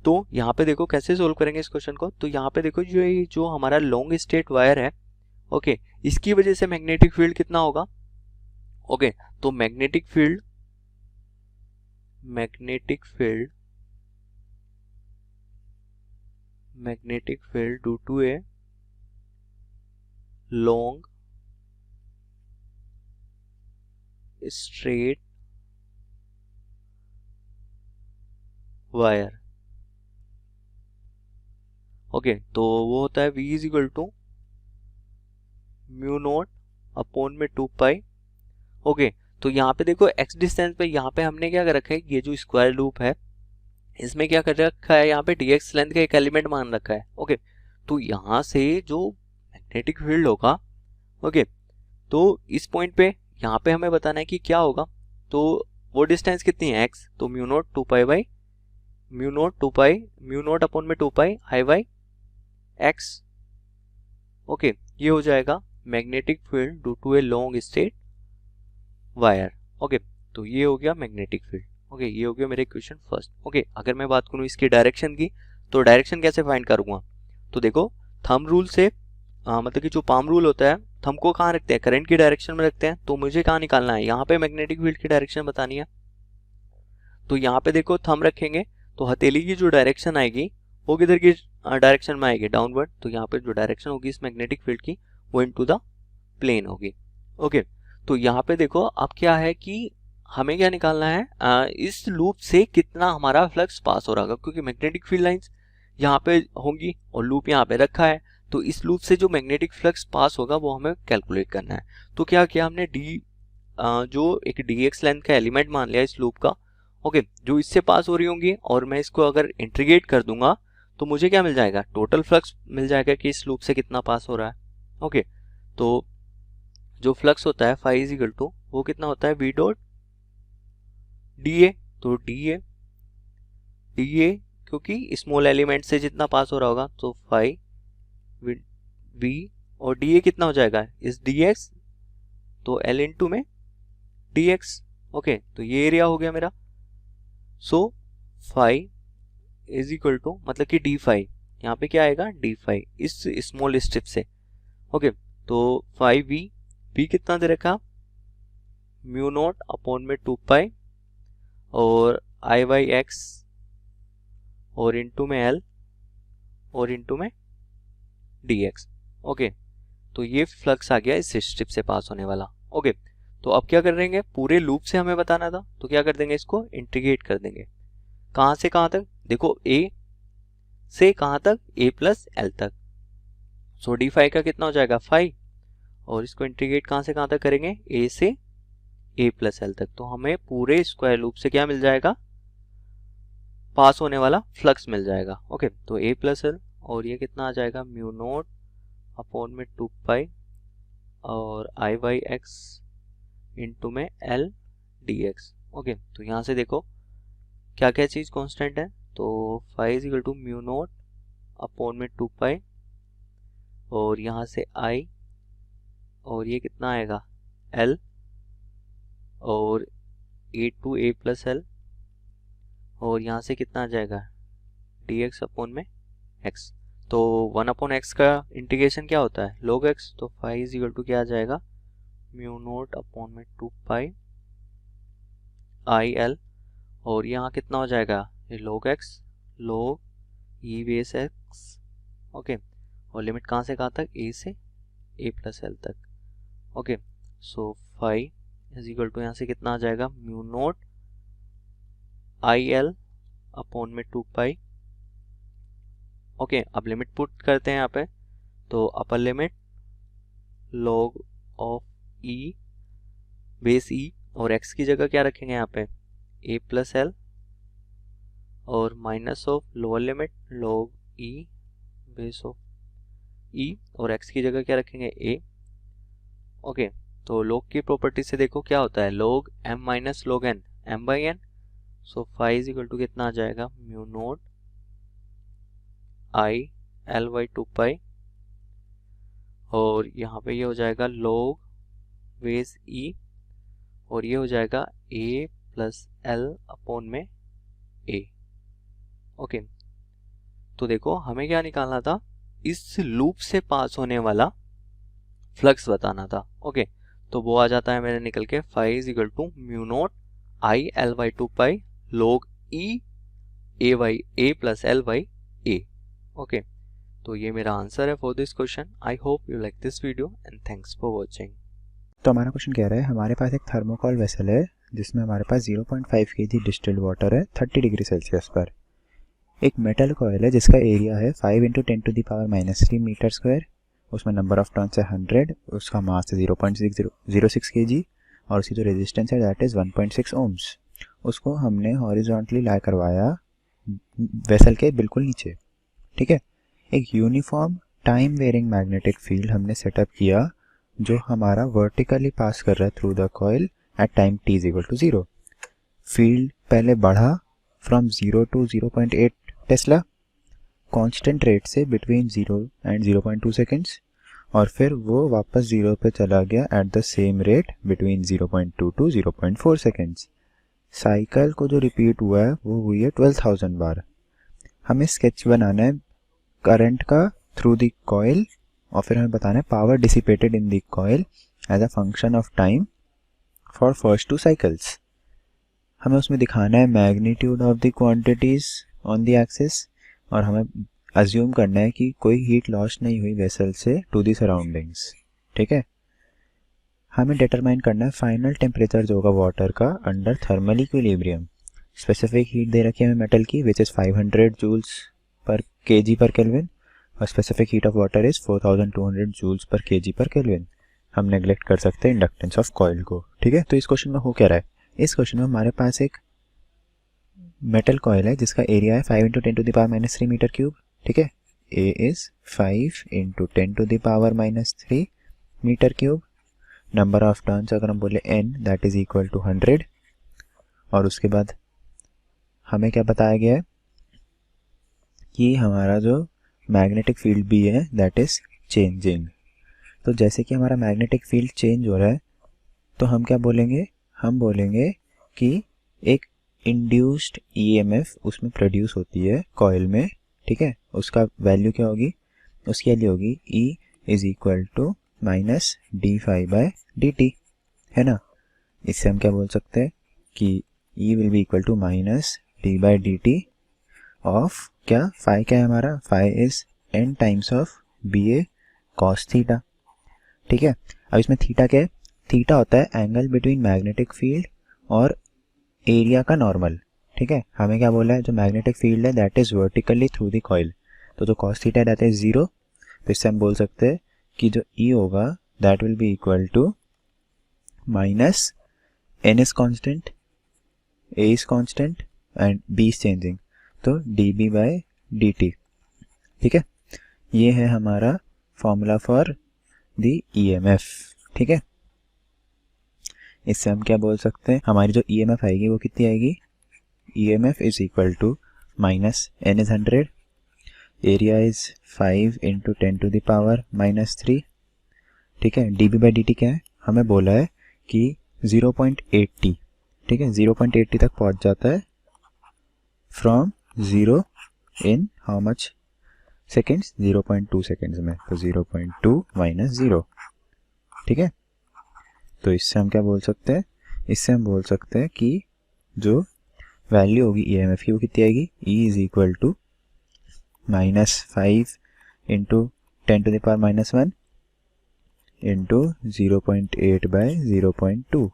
तो यहाँ पे देखो कैसे सोल्व करेंगे इस क्वेश्चन को, तो यहाँ पे देखो जो हमारा लॉन्ग स्ट्रेट वायर है, ओके, इसकी वजह से मैग्नेटिक फील्ड कितना होगा, ओके। तो magnetic field due to a long straight wire, okay, तो वो होता है V is equal to mu nought upon में 2 पाई, ओके। तो यहाँ पे देखो x डिस्टेंस पे यहाँ पे हमने क्या कर रखा है, ये जो स्क्वायर लूप है इसमें क्या कर रखा है, यहाँ पे dx लेंथ का एक एलिमेंट मान रखा है, ओके। तो यहाँ से जो मैग्नेटिक फील्ड होगा, ओके, तो इस पॉइंट पे यहाँ पे हमें बताना है कि क्या होगा, तो वो डिस्टेंस कितनी है x, तो mu nought 2 pi by mu nought upon में 2 pi I by x, okay. ये हो जाएगा magnetic field due to a long straight wire, okay. तो ये हो गया मैग्नेटिक फील्ड, ओके, ये हो गया मेरे क्वेश्चन फर्स्ट, ओके। अगर मैं बात करूँ इसकी डायरेक्शन की, तो डायरेक्शन कैसे फाइंड करूँगा, तो देखो थंब रूल से मतलब कि जो पाम रूल होता है, थंब को कहाँ रखते हैं, करंट की डायरेक्शन में रखते हैं, तो मुझे कहाँ निकालना है, यहाँ पे मैग्नेटिक फील्ड की डायरेक्शन बतानी है। तो यहाँ पे देखो थंब रखेंगे तो हथेली की जो डायरेक्शन आएगी वो किधर की डायरेक्शन में आएगी, डाउनवर्ड। तो यहाँ पे जो डायरेक्शन होगी इस मैग्नेटिक फील्ड की वो इनटू द प्लेन होगी, ओके। तो यहाँ पे देखो अब क्या है कि हमें क्या निकालना है, इस लूप से कितना हमारा फ्लक्स पास हो रहा होगा, क्योंकि मैग्नेटिक फील्ड लाइंस यहाँ पे होंगी और लूप यहाँ पे रखा है, तो इस लूप से जो मैग्नेटिक फ्लक्स पास होगा वो हमें कैलकुलेट करना है। तो क्या किया हमने जो एक dx लेंथ का एलिमेंट मान लिया इस लूप का, ओके, जो इससे पास हो रही होंगी, और मैं इसको अगर इंटीग्रेट कर दूंगा तो मुझे क्या मिल जाएगा, टोटल फ्लक्स मिल जाएगा कि इस लूप से कितना पास हो रहा है, ओके। तो जो फ्लक्स होता है फाई इज इक्वल टू वो कितना होता है, वी डॉट डी ए, तो डी ए क्योंकि स्मॉल एलिमेंट से जितना पास हो रहा होगा तो फाई वी, और डी ए कितना हो जाएगा इस डी एक्स, तो एल इंटू में डी एक्स, ओके। तो ये एरिया हो गया मेरा, so phi is equal to मतलब कि डी फाई, यहाँ पे क्या आएगा डी फाई इस स्मॉल स्ट्रिप से, ओके। तो फाई वी कितना दे रखा, म्यू नॉट अपॉन में 2 पाई और आई बाई एक्स और इंटू में एल और इंटू में डी एक्स, ओके। तो ये फ्लक्स आ गया इस स्ट्रिप से पास होने वाला, ओके, तो अब क्या कर देंगे, पूरे लूप से हमें बताना था तो क्या कर देंगे, इसको इंटीग्रेट कर देंगे। कहाँ से कहाँ तक, देखो ए से कहाँ तक, ए प्लस एल तक। सो डी फाई का कितना हो जाएगा 5, और इसको इंटीग्रेट कहाँ से कहाँ तक करेंगे, ए से ए प्लस एल तक। तो हमें पूरे स्क्वायर लूप से क्या मिल जाएगा, पास होने वाला फ्लक्स मिल जाएगा। ओके, तो ए प्लस एल, और ये कितना आ जाएगा, म्यू नोट अपॉन में 2 पाई और आई बाई एक्स इंटू में एल डी एक्स। ओके, तो यहाँ से देखो क्या क्या चीज़ कांस्टेंट है, तो 5 is equal to mu nought upon में 2 पाई, और यहाँ से आई, और ये कितना आएगा एल, और ए टू ए प्लस एल, और यहाँ से कितना आ जाएगा डी एक्स अपॉन में एक्स। तो 1 अपॉन एक्स का इंटीग्रेशन क्या होता है, log x। तो 5 इज इक्वल टू क्या आ जाएगा, म्यू नोट अपॉन में 2 पाई आई एल, और यहाँ कितना हो जाएगा, ये log x log e base x. Okay, और लिमिट कहाँ से कहाँ तक, a से a प्लस एल तक। Okay, so 5 is equal to यहाँ से कितना आ जाएगा, mu note I L upon में 2 पाई। ओके, अब लिमिट पुट करते हैं यहाँ पे, तो upper limit log of e base e, और x की जगह क्या रखेंगे यहाँ पे a प्लस एल, और minus of lower limit log e base of e, और x की जगह क्या रखेंगे a। ओके, तो log की प्रॉपर्टी से देखो क्या होता है, log m minus log n m by n। So 5 is equal to कितना आ जाएगा, mu note I L by 2 pi, और यहाँ पे ये हो जाएगा log बेस ई, और ये हो जाएगा a प्लस एल अपॉन में a। ओके, तो देखो हमें क्या निकालना था, इस लूप से पास होने वाला फ्लक्स बताना था। ओके, तो वो आ जाता है मेरे निकल के 5 is equal to mu note I L by 2 pi log e A by A plus L by A. Okay, तो ये मेरा आंसर है for this question. I hope you like this video and thanks for watching. तो हमारा क्वेश्चन कह रहा है, हमारे पास एक थर्मोकॉल वेसल है जिसमें हमारे पास 0.5 kg डिस्टिल्ड वाटर है 30 डिग्री सेल्सियस पर। एक मेटल कॉयल है जिसका एरिया है 5 × 10⁻³ मीटर स्क्वायर, उसमें नंबर ऑफ टर्न्स है 100, उसका मास है 0.06 kg, और उसकी जो रेजिस्टेंस है दैट इज़ 1.6 ohms। उसको हमने हॉरिजॉन्टली लाई करवाया वेसल के बिल्कुल नीचे, ठीक है। एक uniform time varying magnetic field हमने सेटअप किया जो हमारा वर्टिकली पास कर रहा है through the coil at time t is equal to 0। Field पहले बढ़ा from 0 to 0.8 tesla constant rate से बिटवीन 0 and 0.2 सेकेंड्स, और फिर वो वापस 0 पे चला गया at the same rate between 0.2 to 0.4 seconds. Cycle को जो रिपीट हुआ है वो हुई है 12,000 बार। हमें स्केच बनाना है करंट का थ्रू द कॉइल, और फिर हमें बताना है power dissipated in the coil as a function of time for first 2 cycles. हमें उसमें दिखाना है magnitude of the quantities on the axis, और हमें अज्यूम करना है कि कोई हीट लॉस नहीं हुई वेसल से टू द सराउंडिंग्स, ठीक है। हमें डिटरमाइन करना है फाइनल टेम्परेचर जो होगा वाटर का under thermal equilibrium. Specific heat दे रखी है हमें मेटल की which is 500 joules per kg per kelvin, और specific heat of water is 4200 joules per kg per kelvin. हम नेग्लेक्ट कर सकते हैं इंडक्टेंस ऑफ कॉइल को, ठीक है। तो इस क्वेश्चन में हो क्या रहा है, इस क्वेश्चन में हमारे पास एक मेटल कॉइल है जिसका एरिया है 5 × 10⁻³ मीटर क्यूब, ठीक है। A is 5 × 10⁻³ metre cube. Number of turns अगर हम बोले n that is equal to 100, और उसके बाद हमें क्या बताया गया है कि हमारा जो मैग्नेटिक फील्ड भी है दैट इज़ चेंजिंग। तो जैसे कि हमारा मैग्नेटिक फील्ड चेंज हो रहा है तो हम क्या बोलेंगे, हम बोलेंगे कि एक इंड्यूस्ड ईएमएफ उसमें प्रोड्यूस होती है कॉइल में, ठीक है। उसका वैल्यू क्या होगी, उसकी वैल्यू होगी E is equal to minus d∅/dt, है ना। इससे हम क्या बोल सकते हैं कि E will be equal to minus d/dt of क्या, फाई क्या है हमारा, phi is n times of BA cos theta, ठीक है। अब इसमें थीटा क्या है, थीटा होता है एंगल बिटवीन मैग्नेटिक फील्ड और एरिया का नॉर्मल, ठीक है। हमें क्या बोला है, जो मैग्नेटिक फील्ड है that is vertically through the coil, तो जो कॉस थीटा दैट इज 0, तो इससे हम बोल सकते हैं कि जो ई होगा that will be equal to minus N is constant, A is constant and B is changing, तो d B by D t, ठीक है। ये है हमारा फॉर्मूला फॉर द ईएमएफ, ठीक है। इससे हम क्या बोल सकते हैं, हमारी जो ईएमएफ आएगी वो कितनी आएगी, EMF is equal to minus N is 100, area is 5 into 10 to the power -3, ठीक है। D B by D t क्या है, हमें बोला है कि 0.80, ठीक है, 0.80 तक पहुंच जाता है from 0 in how much seconds, 0.2 seconds में, तो 0.2 माइनस 0, ठीक है। तो इससे हम क्या बोल सकते हैं, इससे हम बोल सकते हैं कि जो वैल्यू होगी ईएमएफ की वो कितनी आएगी, E is equal to -5 into 10 to the power -1 into 0.8 by 0.2।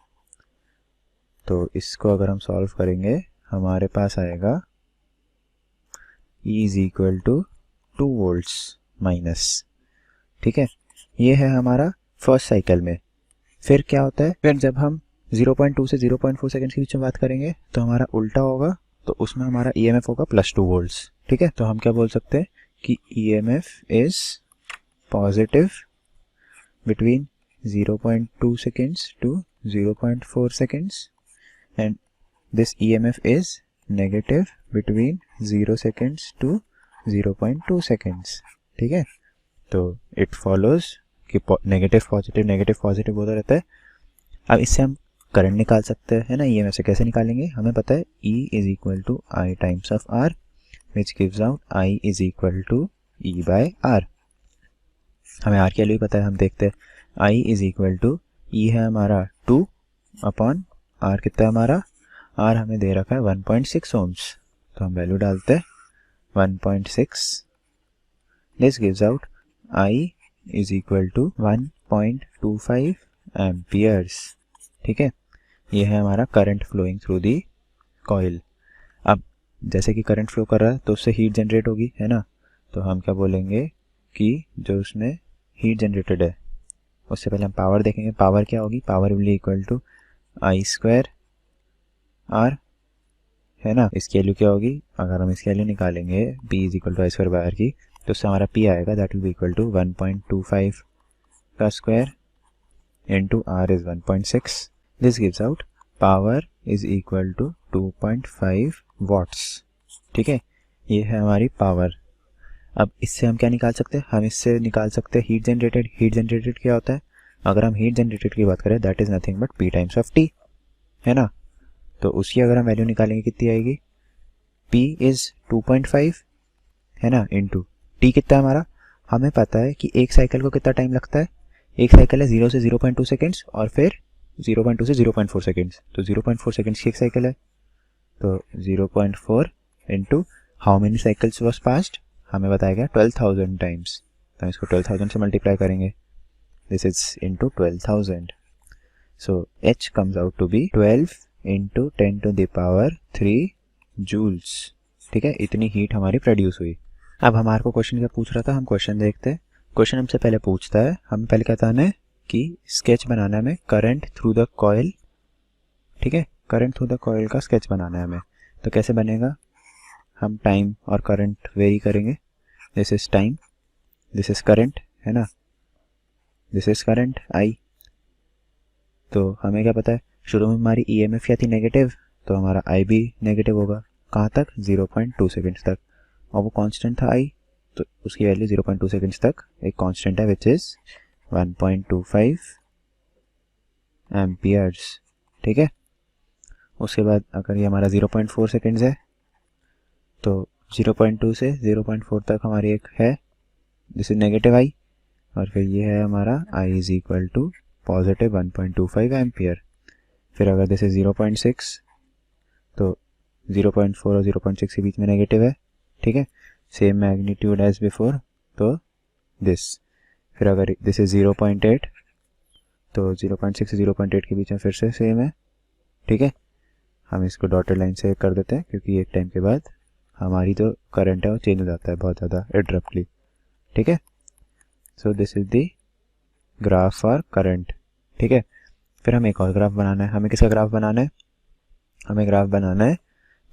तो इसको अगर हम सॉल्व करेंगे हमारे पास आएगा E is equal to 2 volts minus, ठीक है। ये है हमारा फर्स्ट साइकिल में। फिर क्या होता है, फिर जब हम 0.2 से 0.4 सेकेंड के बीच में बात करेंगे तो हमारा उल्टा होगा, तो उसमें हमारा ईएमएफ होगा +2 वोल्ट्स, ठीक है। तो हम क्या बोल सकते हैं कि EMF is positive between 0.2 seconds to 0.4 seconds and this EMF is negative between 0 seconds to 0.2 seconds, ठीक है। तो इट फॉलोज कि नेगेटिव पॉजिटिव होता रहता है। अब इससे हम करंट निकाल सकते हैं, है ना। ईएमएफ से कैसे निकालेंगे, हमें पता है E is equal to I times of R which gives out I is equal to E by R। हमें R की वैल्यू पता है, हम देखते हैं I is equal to E है हमारा 2 अपॉन R कितना है हमारा, R हमें दे रखा है 1.6 ohms, तो हम वैल्यू डालते हैं 1.6, this gives out I is equal to 1.25 amperes, ठीक है। ये है हमारा current flowing through the coil. अब जैसे कि करंट फ्लो कर रहा है तो उससे हीट जनरेट होगी, है ना। तो हम क्या बोलेंगे कि जो उसमें हीट जनरेटेड है, उससे पहले हम पावर देखेंगे। पावर क्या होगी, power will be equal to I² R, है ना। इसकी वैल्यू क्या होगी, अगर हम इसकी वैल्यू निकालेंगे P is equal to I² by R की, तो उससे हमारा P आएगा that will be equal to 1.25 का square into R is 1.6, this gives out power is equal to 2.5 watts, ठीक है। ये है हमारी पावर। अब इससे हम क्या निकाल सकते हैं, हम इससे निकाल सकते हैं हीट जनरेटेड। हीट जनरेटेड क्या होता है, अगर हम हीट जनरेटेड की बात करें that is nothing but P times of T, है ना। तो उसकी अगर हम वैल्यू निकालेंगे कितनी आएगी, P इज 2.5, है ना, इंटू T कितना है हमारा, हमें पता है कि एक साइकिल को कितना टाइम लगता है, एक साइकिल है 0 से 0.2 सेकेंड्स और फिर 0.2 से 0.4 सेकेंड्स, तो 0.4 सेकेंड्स की एक साइकिल है, तो 0.4 into how many cycles was passed, हमें बताया गया 12,000 टाइम्स, तो हम इसको 12,000 से मल्टीप्लाई करेंगे, this is into 12,000, so H comes out to be 12 into 10 to the power 3 joules, ठीक है। इतनी हीट हमारी प्रोड्यूस हुई। अब हमारे को क्वेश्चन क्या पूछ रहा था, हम क्वेश्चन देखते हैं। क्वेश्चन हमसे पहले पूछता है, हमें पहले क्या बताना है कि स्केच बनाना है हमें करंट थ्रू द कॉइल, ठीक है। करंट थ्रू द कॉइल का स्केच बनाना है हमें, तो कैसे बनेगा, हम टाइम और करंट वेरी करेंगे। This is time, this is current, है ना, दिस इज करंट I। तो हमें क्या पता है, शुरू में हमारी ईएमएफ क्या थी, नेगेटिव, तो हमारा I भी नेगेटिव होगा, कहाँ तक, 0.2 सेकेंड्स तक, और वो कांस्टेंट था I, तो उसकी वैल्यू 0.2 सेकेंड्स तक एक कांस्टेंट है विच इज 1.25 एम्पियर्स, ठीक है। उसके बाद अगर ये हमारा 0.4 सेकेंड्स है तो 0.2 से 0.4 तक हमारी एक है, दिस इज नेगेटिव I, और फिर ये है हमारा I is equal to positive 1.25 ampere. फिर अगर दिस इज 0.6 तो 0.4 और 0.6 के बीच में नेगेटिव है, ठीक है, सेम मैग्नीट्यूड एज बिफोर, तो दिस। फिर अगर दिस इज 0.8 तो 0.6 से 0.8 के बीच में फिर से सेम है, ठीक है। हम इसको डॉटेड लाइन से कर देते हैं क्योंकि एक टाइम के बाद हमारी जो करंट है वो चेंज हो जाता है बहुत ज़्यादा एब्रप्टली, ठीक है। So this is the graph for current, ठीक है। फिर हमें एक और ग्राफ बनाना है। हमें किसका ग्राफ बनाना है? हमें ग्राफ बनाना है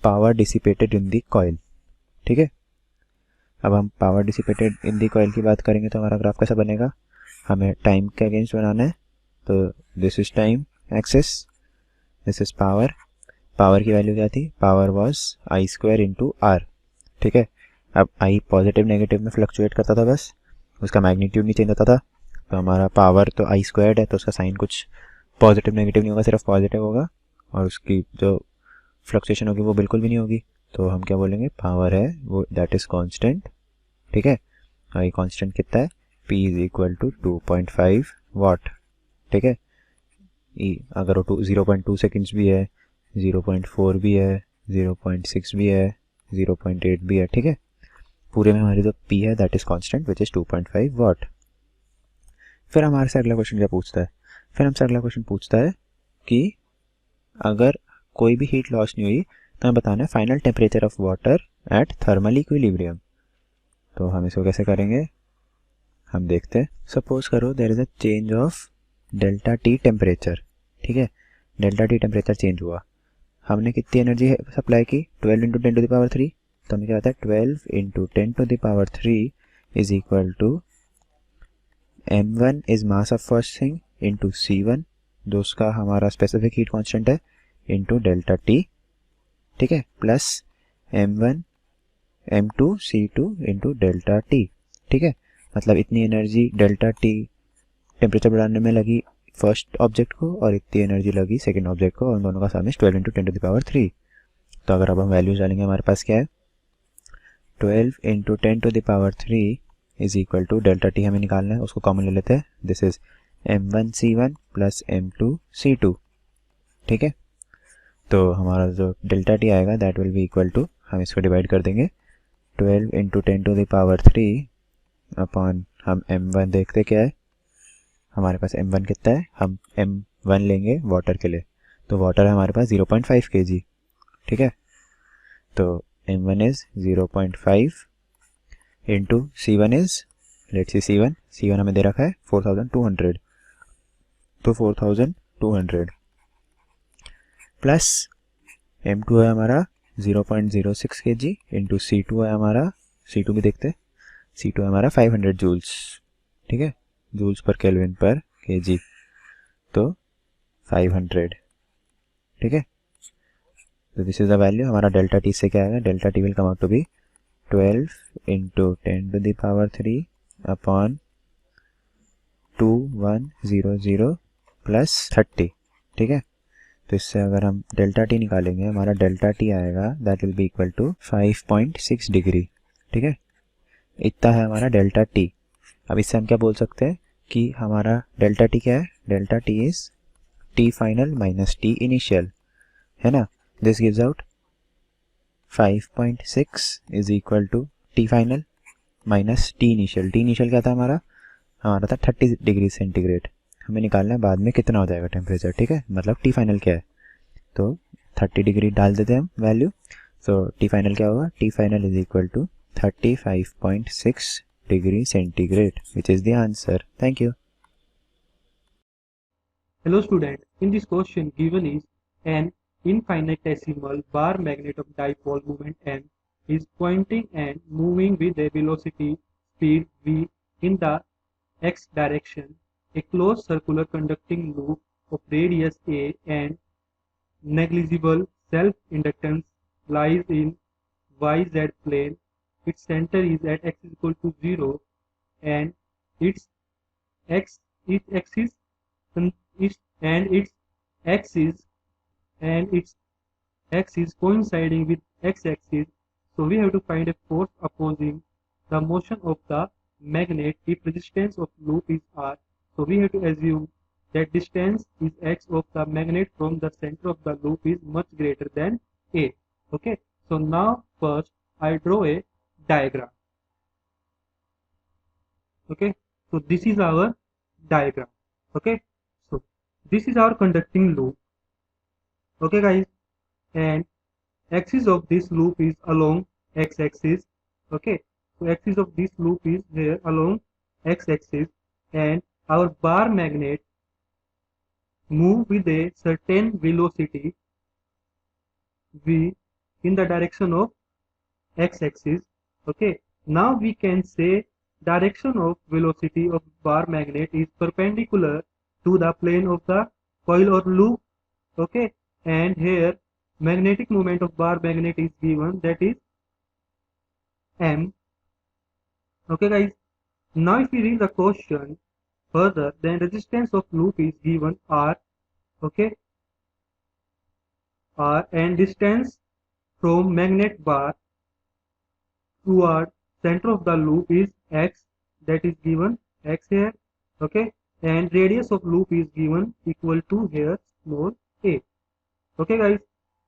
पावर डिसिपेटेड इन दी कॉइल, ठीक है। अब हम पावर डिसिपेटेड इन दी कॉइल की बात करेंगे तो हमारा ग्राफ कैसा बनेगा? हमें टाइम के अगेंस्ट बनाना है, तो this is time axis, this is power. Power की वैल्यू क्या थी? Power was I square into R, ठीक है। अब आई पॉजिटिव नेगेटिव में फ्लक्चुएट करता था, बस उसका मैग्नीट्यूड नहीं चेंज होता था। तो हमारा पावर तो आई स्क्वायर्ड है तो उसका साइन कुछ पॉजिटिव नेगेटिव नहीं होगा, सिर्फ पॉजिटिव होगा, और उसकी जो फ्लक्चुएशन होगी वो बिल्कुल भी नहीं होगी। तो हम क्या बोलेंगे? पावर है वो दैट इज़ कांस्टेंट, ठीक है। और ये कांस्टेंट कितना है? P इज इक्वल टू 2.5 वाट, ठीक है। अगर वो 0.2 सेकेंड्स भी है, 0.4 भी है, 0.6 भी है, 0.8 भी है, ठीक है। पूरे में हमारी जो P है that is constant which is 2.5 वाट। फिर हमारे से अगला क्वेश्चन क्या पूछता है? फिर हमसे अगला क्वेश्चन पूछता है कि अगर कोई भी हीट लॉस नहीं हुई तो हमें बताना है final temperature of water at thermal equilibrium. तो हम इसको कैसे करेंगे? हम देखते हैं। सपोज करो there is a change of delta T temperature, ठीक है। डेल्टा टी टेम्परेचर चेंज हुआ, हमने कितनी एनर्जी सप्लाई की? 12 इंटू 10 टू द पावर 3। तो हमें क्या होता है? 12 into 10 to the power 3 is equal to m1 is mass of first thing into c1 जो उसका हमारा स्पेसिफिक हीट कांस्टेंट है इंटू डेल्टा टी, ठीक है, plus m1 m2 c2 into delta T, ठीक है। मतलब इतनी एनर्जी डेल्टा टी टेम्परेचर बढ़ाने में लगी फर्स्ट ऑब्जेक्ट को और इतनी एनर्जी लगी सेकंड ऑब्जेक्ट को, और उन दोनों का sum is 12 into 10 to the power 3। तो अगर अब हम वैल्यूज डालेंगे हमारे पास क्या है? 12 into 10 to the power 3 is equal to delta T हमें निकालना है, उसको कॉमन ले लेते हैं। This is m1 c1 plus m2 c2, ठीक है। तो हमारा जो डेल्टा टी आएगा that will be equal to, हम इसको डिवाइड कर देंगे 12 into 10 to the power 3 upon हम m1 देखते क्या है हमारे पास। m1 कितना है? हम m1 लेंगे वाटर के लिए, तो वाटर है हमारे पास 0.5 kg, ठीक है। तो m1 is 0.5 into c1 is, let's see c1 हमें दे रखा है 4200, तो 4200 प्लस m2 है हमारा 0.06 kg इंटू c2 है हमारा, c2 भी देखते, c2 है हमारा 500 जूल्स, ठीक है, जूल्स पर केल्विन पर kg, तो 500, ठीक है। तो दिस इज द वैल्यू। हमारा डेल्टा टी से क्या आएगा? Delta T will come out to be 12 into 10 to the power 3 upon 2100 plus 30, ठीक है। तो इससे अगर हम डेल्टा टी निकालेंगे हमारा डेल्टा टी आएगा that will be equal to 5.6 degree, ठीक है। इतना है हमारा डेल्टा टी। अब इससे हम क्या बोल सकते हैं कि हमारा डेल्टा टी क्या है? Delta T is T final minus T initial, है ना। This gives out 5.6 is equal to T final minus T initial. T initial क्या था हमारा? हमारा था 30 डिग्री सेंटीग्रेड। हमें निकालना है बाद में कितना हो जाएगा टेम्परेचर, ठीक है। मतलब टी फाइनल क्या है? तो 30 डिग्री डाल देते हैं हम वैल्यू। तो टी फाइनल क्या होगा? T final is equal to 35.6 degree centigrade which is the answer. Thank you. Hello student, in this question given is an infinitesimal bar magnet of dipole moment m is pointing and moving with a velocity speed v in the x direction. A closed circular conducting loop of radius a and negligible self-inductance lies in yz plane. Its center is at x is equal to 0 and its axis and its axis coinciding with x-axis. So we have to find a force opposing the motion of the magnet if resistance of loop is r. So we have to assume that distance is x of the magnet from the center of the loop is much greater than a. Okay, so now first I draw a diagram. Okay, so this is our diagram. Okay, so this is our conducting loop. Okay guys, and axis of this loop is along x-axis. Okay, so axis of this loop is here along x-axis, and our bar magnet move with a certain velocity v in the direction of x-axis. Okay, now we can say direction of velocity of bar magnet is perpendicular to the plane of the coil or loop. Okay, and here magnetic moment of bar magnet is given, that is m. Okay guys, now if we read the question further, then resistance of loop is given r. Okay, r, and distance from magnet bar toward center of the loop is x, that is given x here. Okay, and radius of loop is given equal to here small a. Okay guys,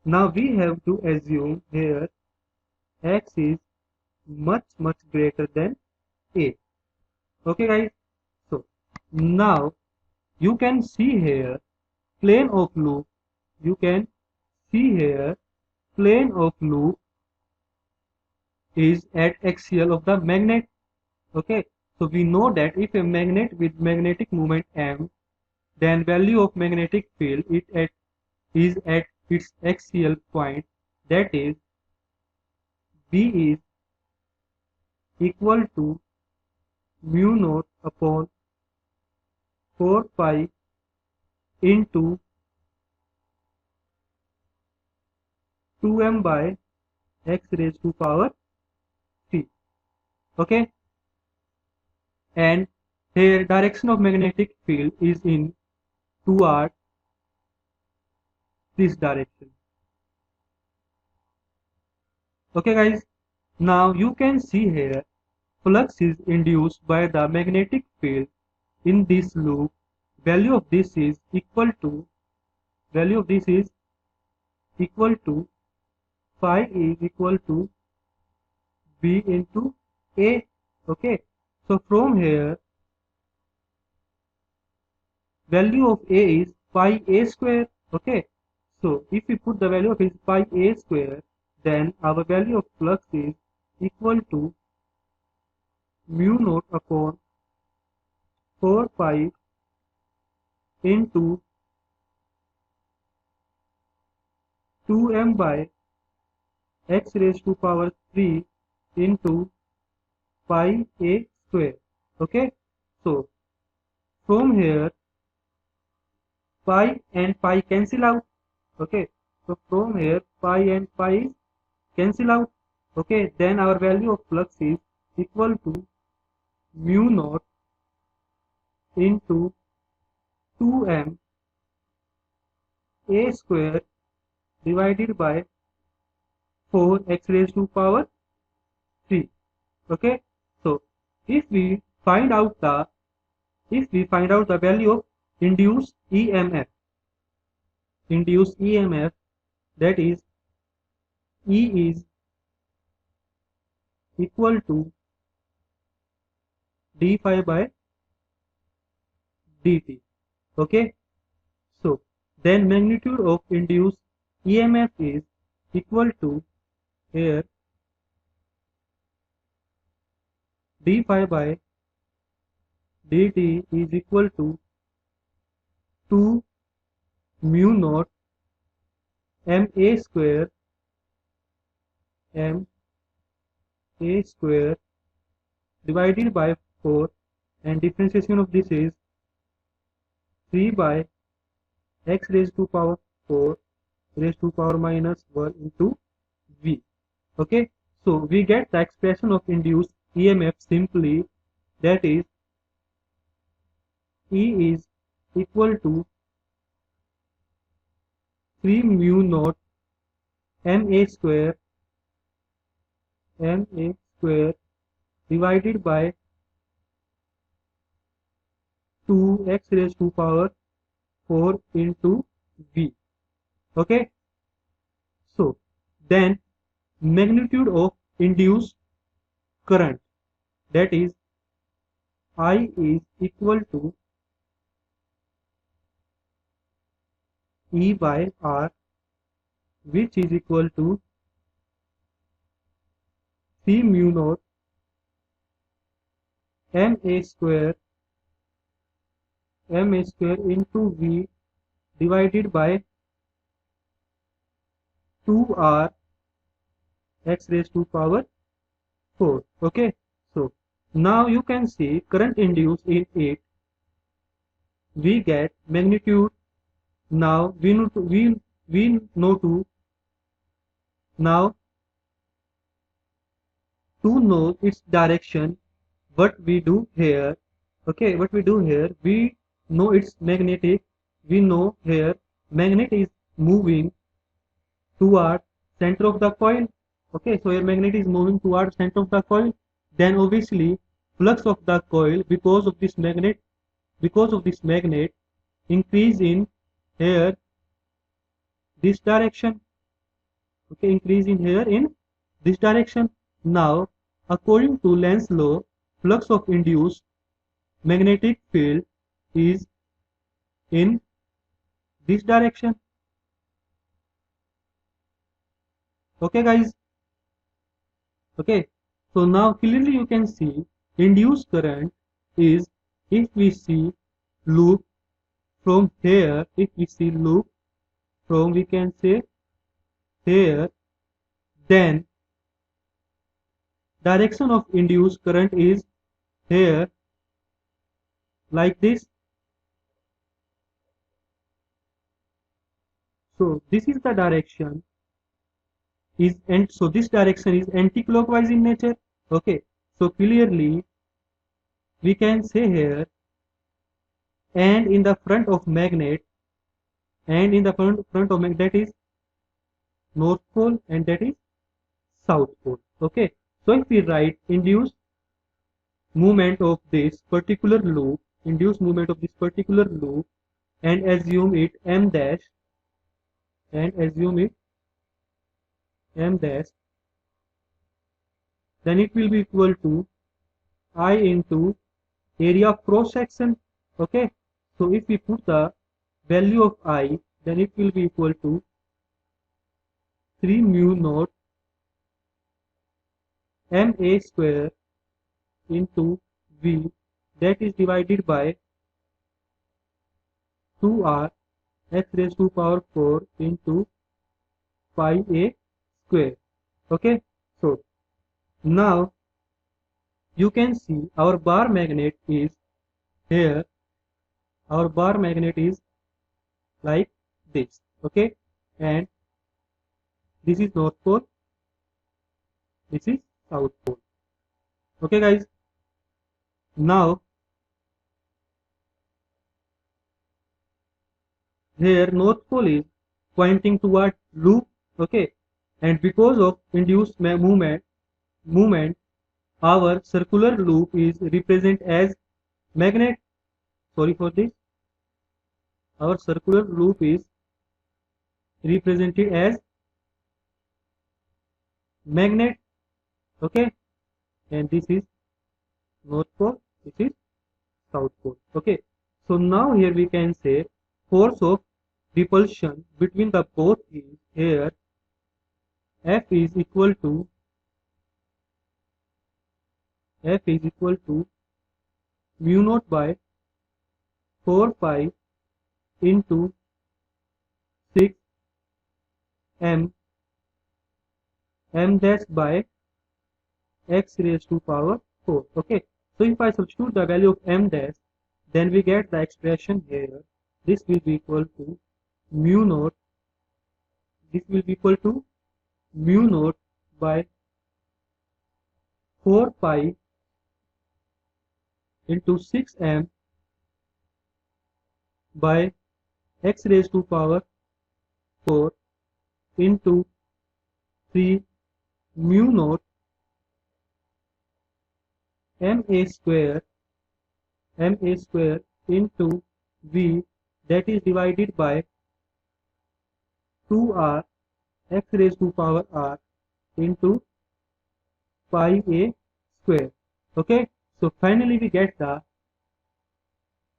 now we have to assume here x is much greater than a. Okay guys, so now you can see here plane of loop, you can see here plane of loop is at axial of the magnet. Okay, so we know that if a magnet with magnetic moment m, then value of magnetic field is at its axial point, that is B is equal to mu naught upon 4 pi into 2m by x raised to power 3. Okay, and here direction of magnetic field is in toward this direction. Okay guys, now you can see here flux is induced by the magnetic field in this loop. Value of this is equal to phi is equal to b into a. Okay, so from here value of a is pi a square. Okay, so if we put the value of is pi a square, then our value of flux is equal to mu naught upon 4 pi into 2m by x raised to power 3 into pi a square. Okay, so from here pi and pi cancel out. Okay, so from here pi and pi cancel out. Okay, then our value of flux is equal to mu naught into 2m a square divided by 4 x raised to power 3. Okay, so if we find out the value of induced EMF, that is E is equal to d phi by dt. Okay, so then magnitude of induced EMF is equal to here d phi by dt is equal to 2 mu naught m a square divided by 4, and differentiation of this is 3 by x raised to power 4 raised to power minus 1 into v. Okay, so we get the expression of induced EMF simply, that is E is equal to 3 mu naught m a square divided by 2 x raised to power 4 into v. Okay, so then magnitude of induced current, that is I is equal to E by R, which is equal to 3 mu naught ma square into V divided by 2R x raised to power 4. Okay, so now you can see current induced in it. We get magnitude. Now we know to know its direction. What we do here, okay, what we do here, we know its magnetic. We know here magnet is moving toward center of the coil. Okay, so your magnet is moving toward center of the coil. Then obviously flux of the coil because of this magnet increase in here this direction. Okay, increase in here in this direction. Now according to Lenz's law, flux of induced magnetic field is in this direction. Okay guys, okay, so now clearly you can see induced current is, if we see loop from here, we can say here, then direction of induced current is here, like this. So this is the direction so this direction is anti-clockwise in nature. Okay, so clearly we can say here, and in the front of magnet, that is north pole and that is south pole. Okay, so if we write induced movement of this particular loop, and assume it m dash, then it will be equal to I into area of cross section. Okay, so if we put the value of I, then it will be equal to 3 mu naught ma square into V, that is divided by 2R x raised to power 4 into pi a square. Okay, so now you can see our bar magnet is here, our bar magnet is like this. Okay, and this is north pole, this is south pole. Okay guys, now here north pole is pointing toward loop. Okay, and because of induced movement, our circular loop is represented as magnet. Sorry for this, our circular loop is represented as magnet. Okay, and this is north pole, this is south pole. Okay, so now here we can say force of repulsion between the both is here F is equal to mu naught by 4 pi into 6 m dash by x raised to power 4. Okay, so if I substitute the value of m dash, then we get the expression here. This will be equal to mu naught. This will be equal to mu naught by 4 pi into 6m by x raised to power 4 into 3 mu naught ma square into v, that is divided by 2r x raised to power r into pi a square. Okay, so finally we get the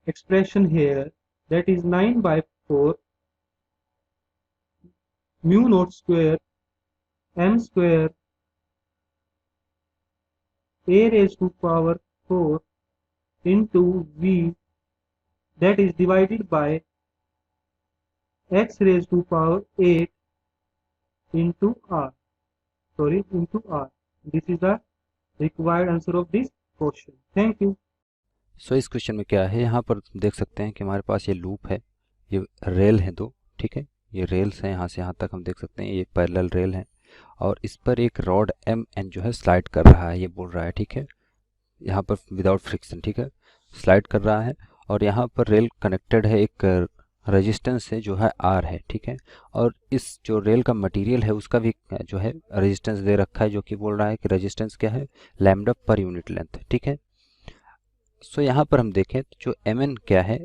expression here, that is 9 by 4 mu naught square m square a raised to power 4 into v that is divided by x raised to power 8 into r. Into r. This is the required answer of this question. Thank you. सो इस क्वेश्चन में क्या है, यहाँ पर देख सकते हैं कि हमारे पास ये लूप है, ये रेल है दो, ठीक है, ये रेल्स हैं, यहाँ से यहाँ तक हम देख सकते हैं, ये पैरेलल रेल है और इस पर एक रॉड एम एन जो है स्लाइड कर रहा है, ये बोल रहा है, ठीक है, यहाँ पर विदाउट फ्रिक्शन, ठीक है, स्लाइड कर रहा है और यहाँ पर रेल कनेक्टेड है एक रेजिस्टेंस से जो है आर है, ठीक है, और इस जो रेल का मटेरियल है उसका भी जो है रेजिस्टेंस दे रखा है, जो कि बोल रहा है कि रेजिस्टेंस क्या है, लैम्डा पर यूनिट लेंथ, ठीक है। सो यहाँ पर हम देखें तो जो एम एन क्या है,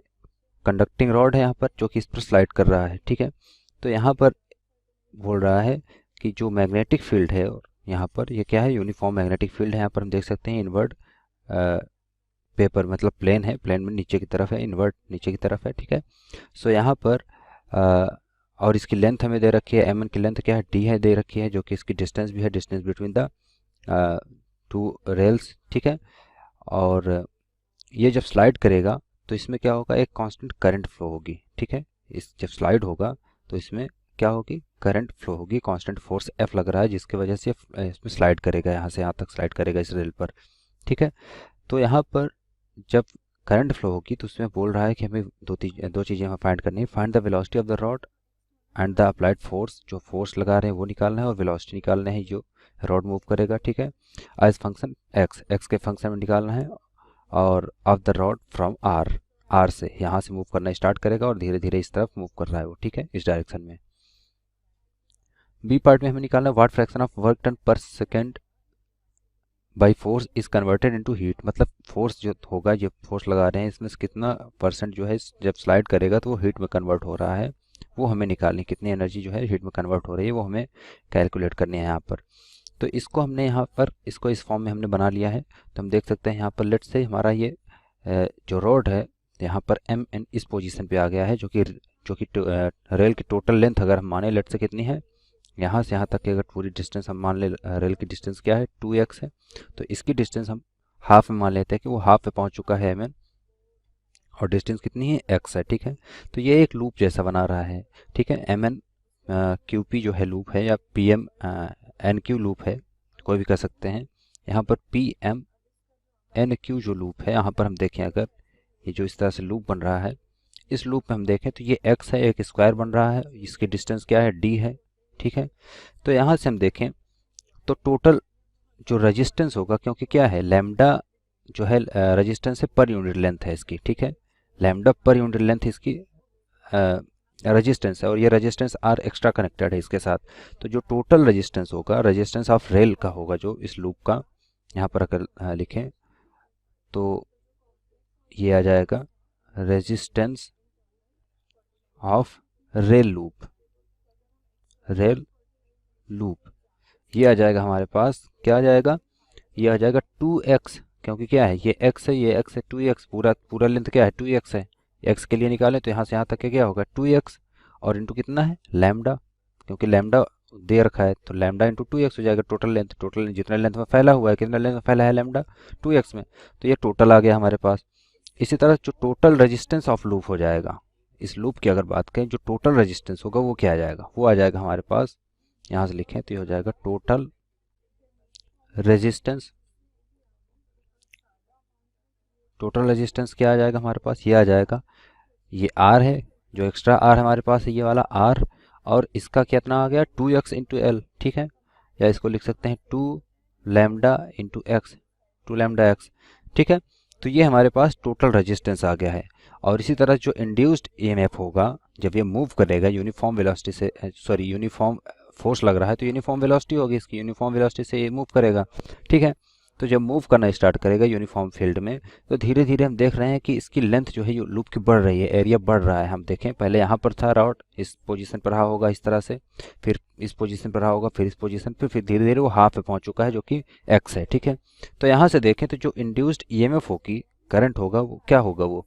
कंडक्टिंग रॉड है यहाँ पर जो कि इस पर स्लाइड कर रहा है, ठीक है। तो यहाँ पर बोल रहा है कि जो मैग्नेटिक फील्ड है और यहाँ पर ये क्या है, यूनिफॉर्म मैग्नेटिक फील्ड है, यहाँ पर हम देख सकते हैं इनवर्ट पेपर मतलब प्लेन है, प्लेन में नीचे की तरफ है, इनवर्ट नीचे की तरफ है, ठीक है। सो यहाँ पर और इसकी लेंथ हमें दे रखी है, एम एन की लेंथ क्या है, डी है दे रखी है, जो कि इसकी डिस्टेंस भी है, distance between the two rails, ठीक है। और ये जब स्लाइड करेगा तो इसमें क्या होगा, एक कांस्टेंट करंट फ्लो होगी, ठीक है, इस जब स्लाइड होगा तो इसमें क्या होगी, करंट फ्लो होगी, कांस्टेंट फोर्स एफ लग रहा है जिसकी वजह से इसमें स्लाइड करेगा, यहाँ से यहाँ तक स्लाइड करेगा इस रेल पर, ठीक है। तो यहाँ पर जब करंट फ्लो होगी तो उसमें बोल रहा है कि हमें दो चीज़ें हमें फाइंड करनी है, find the velocity of the rod and the applied force, जो फोर्स लगा रहे हैं वो निकालना है और वेलोसिटी निकालना है जो रॉड मूव करेगा, ठीक है, एज फंक्शन एक्स के फंक्शन में निकालना है, और of the rod from R से यहाँ से मूव करना स्टार्ट करेगा और धीरे धीरे इस तरफ मूव कर रहा है वो, ठीक है, इस डायरेक्शन में। बी पार्ट में हमें निकालना है what fraction of work done per second by force is converted into heat, मतलब फोर्स जो होगा, ये फोर्स लगा रहे हैं इसमें से कितना परसेंट जो है जब स्लाइड करेगा तो वो हीट में कन्वर्ट हो रहा है, वो हमें निकालनी, कितनी एनर्जी जो है हीट में कन्वर्ट हो रही है वो हमें कैलकुलेट करनी है यहाँ पर। तो इसको हमने यहाँ पर इसको इस फॉर्म में हमने बना लिया है। तो हम देख सकते हैं यहाँ पर लेट से हमारा ये जो रोड है यहाँ पर एम एन इस पोजीशन पे आ गया है, जो कि रेल की टोटल लेंथ अगर हम माने लेट से कितनी है, यहाँ से यहाँ तक की अगर पूरी डिस्टेंस हम मान ले, रेल की डिस्टेंस क्या है 2x है, तो इसकी डिस्टेंस हम हाफ में मान लेते हैं कि वो हाफ पे पहुँच चुका है एम एन, और डिस्टेंस कितनी है x है, ठीक है। तो ये एक लूप जैसा बना रहा है, ठीक है, एम एन क्यू पी जो है लूप है, या P M N Q loop है, कोई भी कह सकते हैं। यहाँ पर पी एम एन क्यू जो लूप है, यहाँ पर हम देखें अगर ये जो इस तरह से लूप बन रहा है, इस लूप में हम देखें तो ये x है, एक स्क्वायर बन रहा है, इसकी डिस्टेंस क्या है d है, ठीक है। तो यहाँ से हम देखें तो टोटल जो रेजिस्टेंस होगा, क्योंकि क्या है लैम्डा जो है रेजिस्टेंस है पर यूनिट लेंथ है इसकी, ठीक है, लैम्डा पर यूनिट लेंथ इसकी रेजिस्टेंस है, और ये रेजिस्टेंस आर एक्स्ट्रा कनेक्टेड है इसके साथ। तो जो टोटल रेजिस्टेंस होगा, रेजिस्टेंस ऑफ रेल का होगा जो इस लूप का, यहाँ पर अगर लिखें तो ये आ जाएगा रेजिस्टेंस ऑफ रेल लूप, ये आ जाएगा हमारे पास, क्या आ जाएगा, ये आ जाएगा 2x, क्योंकि क्या है ये x है, ये x है, 2x पूरा लेंथ क्या है 2x है, x के लिए निकालें तो यहाँ से यहाँ तक क्या होगा 2x और इंटू कितना है लैम्डा, क्योंकि लैम्डा दे रखा है तो लैम्डा इंटू 2x हो जाएगा टोटल लेंथ जितना लेंथ में फैला हुआ है, कितना लेंथ में फैला है लैम्डा 2x में, तो ये टोटल आ गया हमारे पास। इसी तरह जो टोटल रेजिस्टेंस ऑफ लूप हो जाएगा, इस लूप की अगर बात करें जो टोटल रेजिस्टेंस होगा वो क्या आ जाएगा, वो आ जाएगा हमारे पास, यहाँ से लिखें तो ये हो जाएगा टोटल रेजिस्टेंस क्या आ जाएगा हमारे पास, ये आ जाएगा, ये R है जो एक्स्ट्रा R हमारे पास है, ये वाला R, और इसका कितना आ गया 2x इंटू एल, ठीक है, या इसको लिख सकते हैं 2 lambda into x, 2 lambda x, ठीक है। तो ये हमारे पास टोटल रेजिस्टेंस आ गया है। और इसी तरह जो इंड्यूस्ड ईएमएफ होगा जब ये मूव करेगा यूनिफॉर्म वेलोसिटी से, सॉरी यूनिफॉर्म फोर्स लग रहा है तो यूनिफॉर्म वेलोसिटी होगी इसकी, यूनिफॉर्म वेलोसिटी से ये मूव करेगा, ठीक है। तो जब मूव करना स्टार्ट करेगा यूनिफॉर्म फील्ड में तो धीरे धीरे हम देख रहे हैं कि इसकी लेंथ जो है लूप की बढ़ रही है, एरिया बढ़ रहा है। हम देखें पहले यहाँ पर था रॉड, इस पोजीशन पर रहा होगा इस तरह से, फिर इस पोजीशन पर रहा होगा, फिर इस पोजीशन पर, फिर धीरे धीरे वो हाफ पे पहुँच चुका है जो कि x है, ठीक है। तो यहाँ से देखें तो जो इंड्यूस्ड ईएमएफ होगी, करंट होगा, वो क्या होगा, वो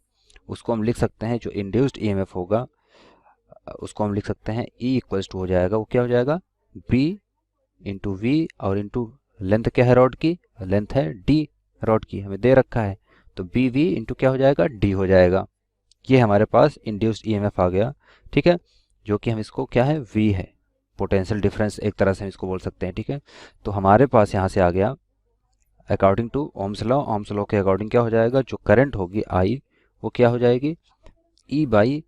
उसको हम लिख सकते हैं जो इंड्यूस्ड ईएमएफ होगा उसको हम लिख सकते हैं E इक्वल्स टू हो जाएगा, वो क्या हो जाएगा B इंटू वी और इंटू लेंथ क्या है रॉड की, लेंथ है D रॉड की, हमें दे रखा है, तो बी वी इंटू क्या हो जाएगा D हो जाएगा। ये हमारे पास इंड्यूस्ड ईएमएफ आ गया, ठीक है, जो कि हम इसको क्या है V है, पोटेंशियल डिफरेंस एक तरह से हम इसको बोल सकते हैं, ठीक है। तो हमारे पास यहाँ से आ गया अकॉर्डिंग टू ओम्स लॉ के अकॉर्डिंग क्या हो जाएगा, जो करंट होगी I वो क्या हो जाएगी E बाई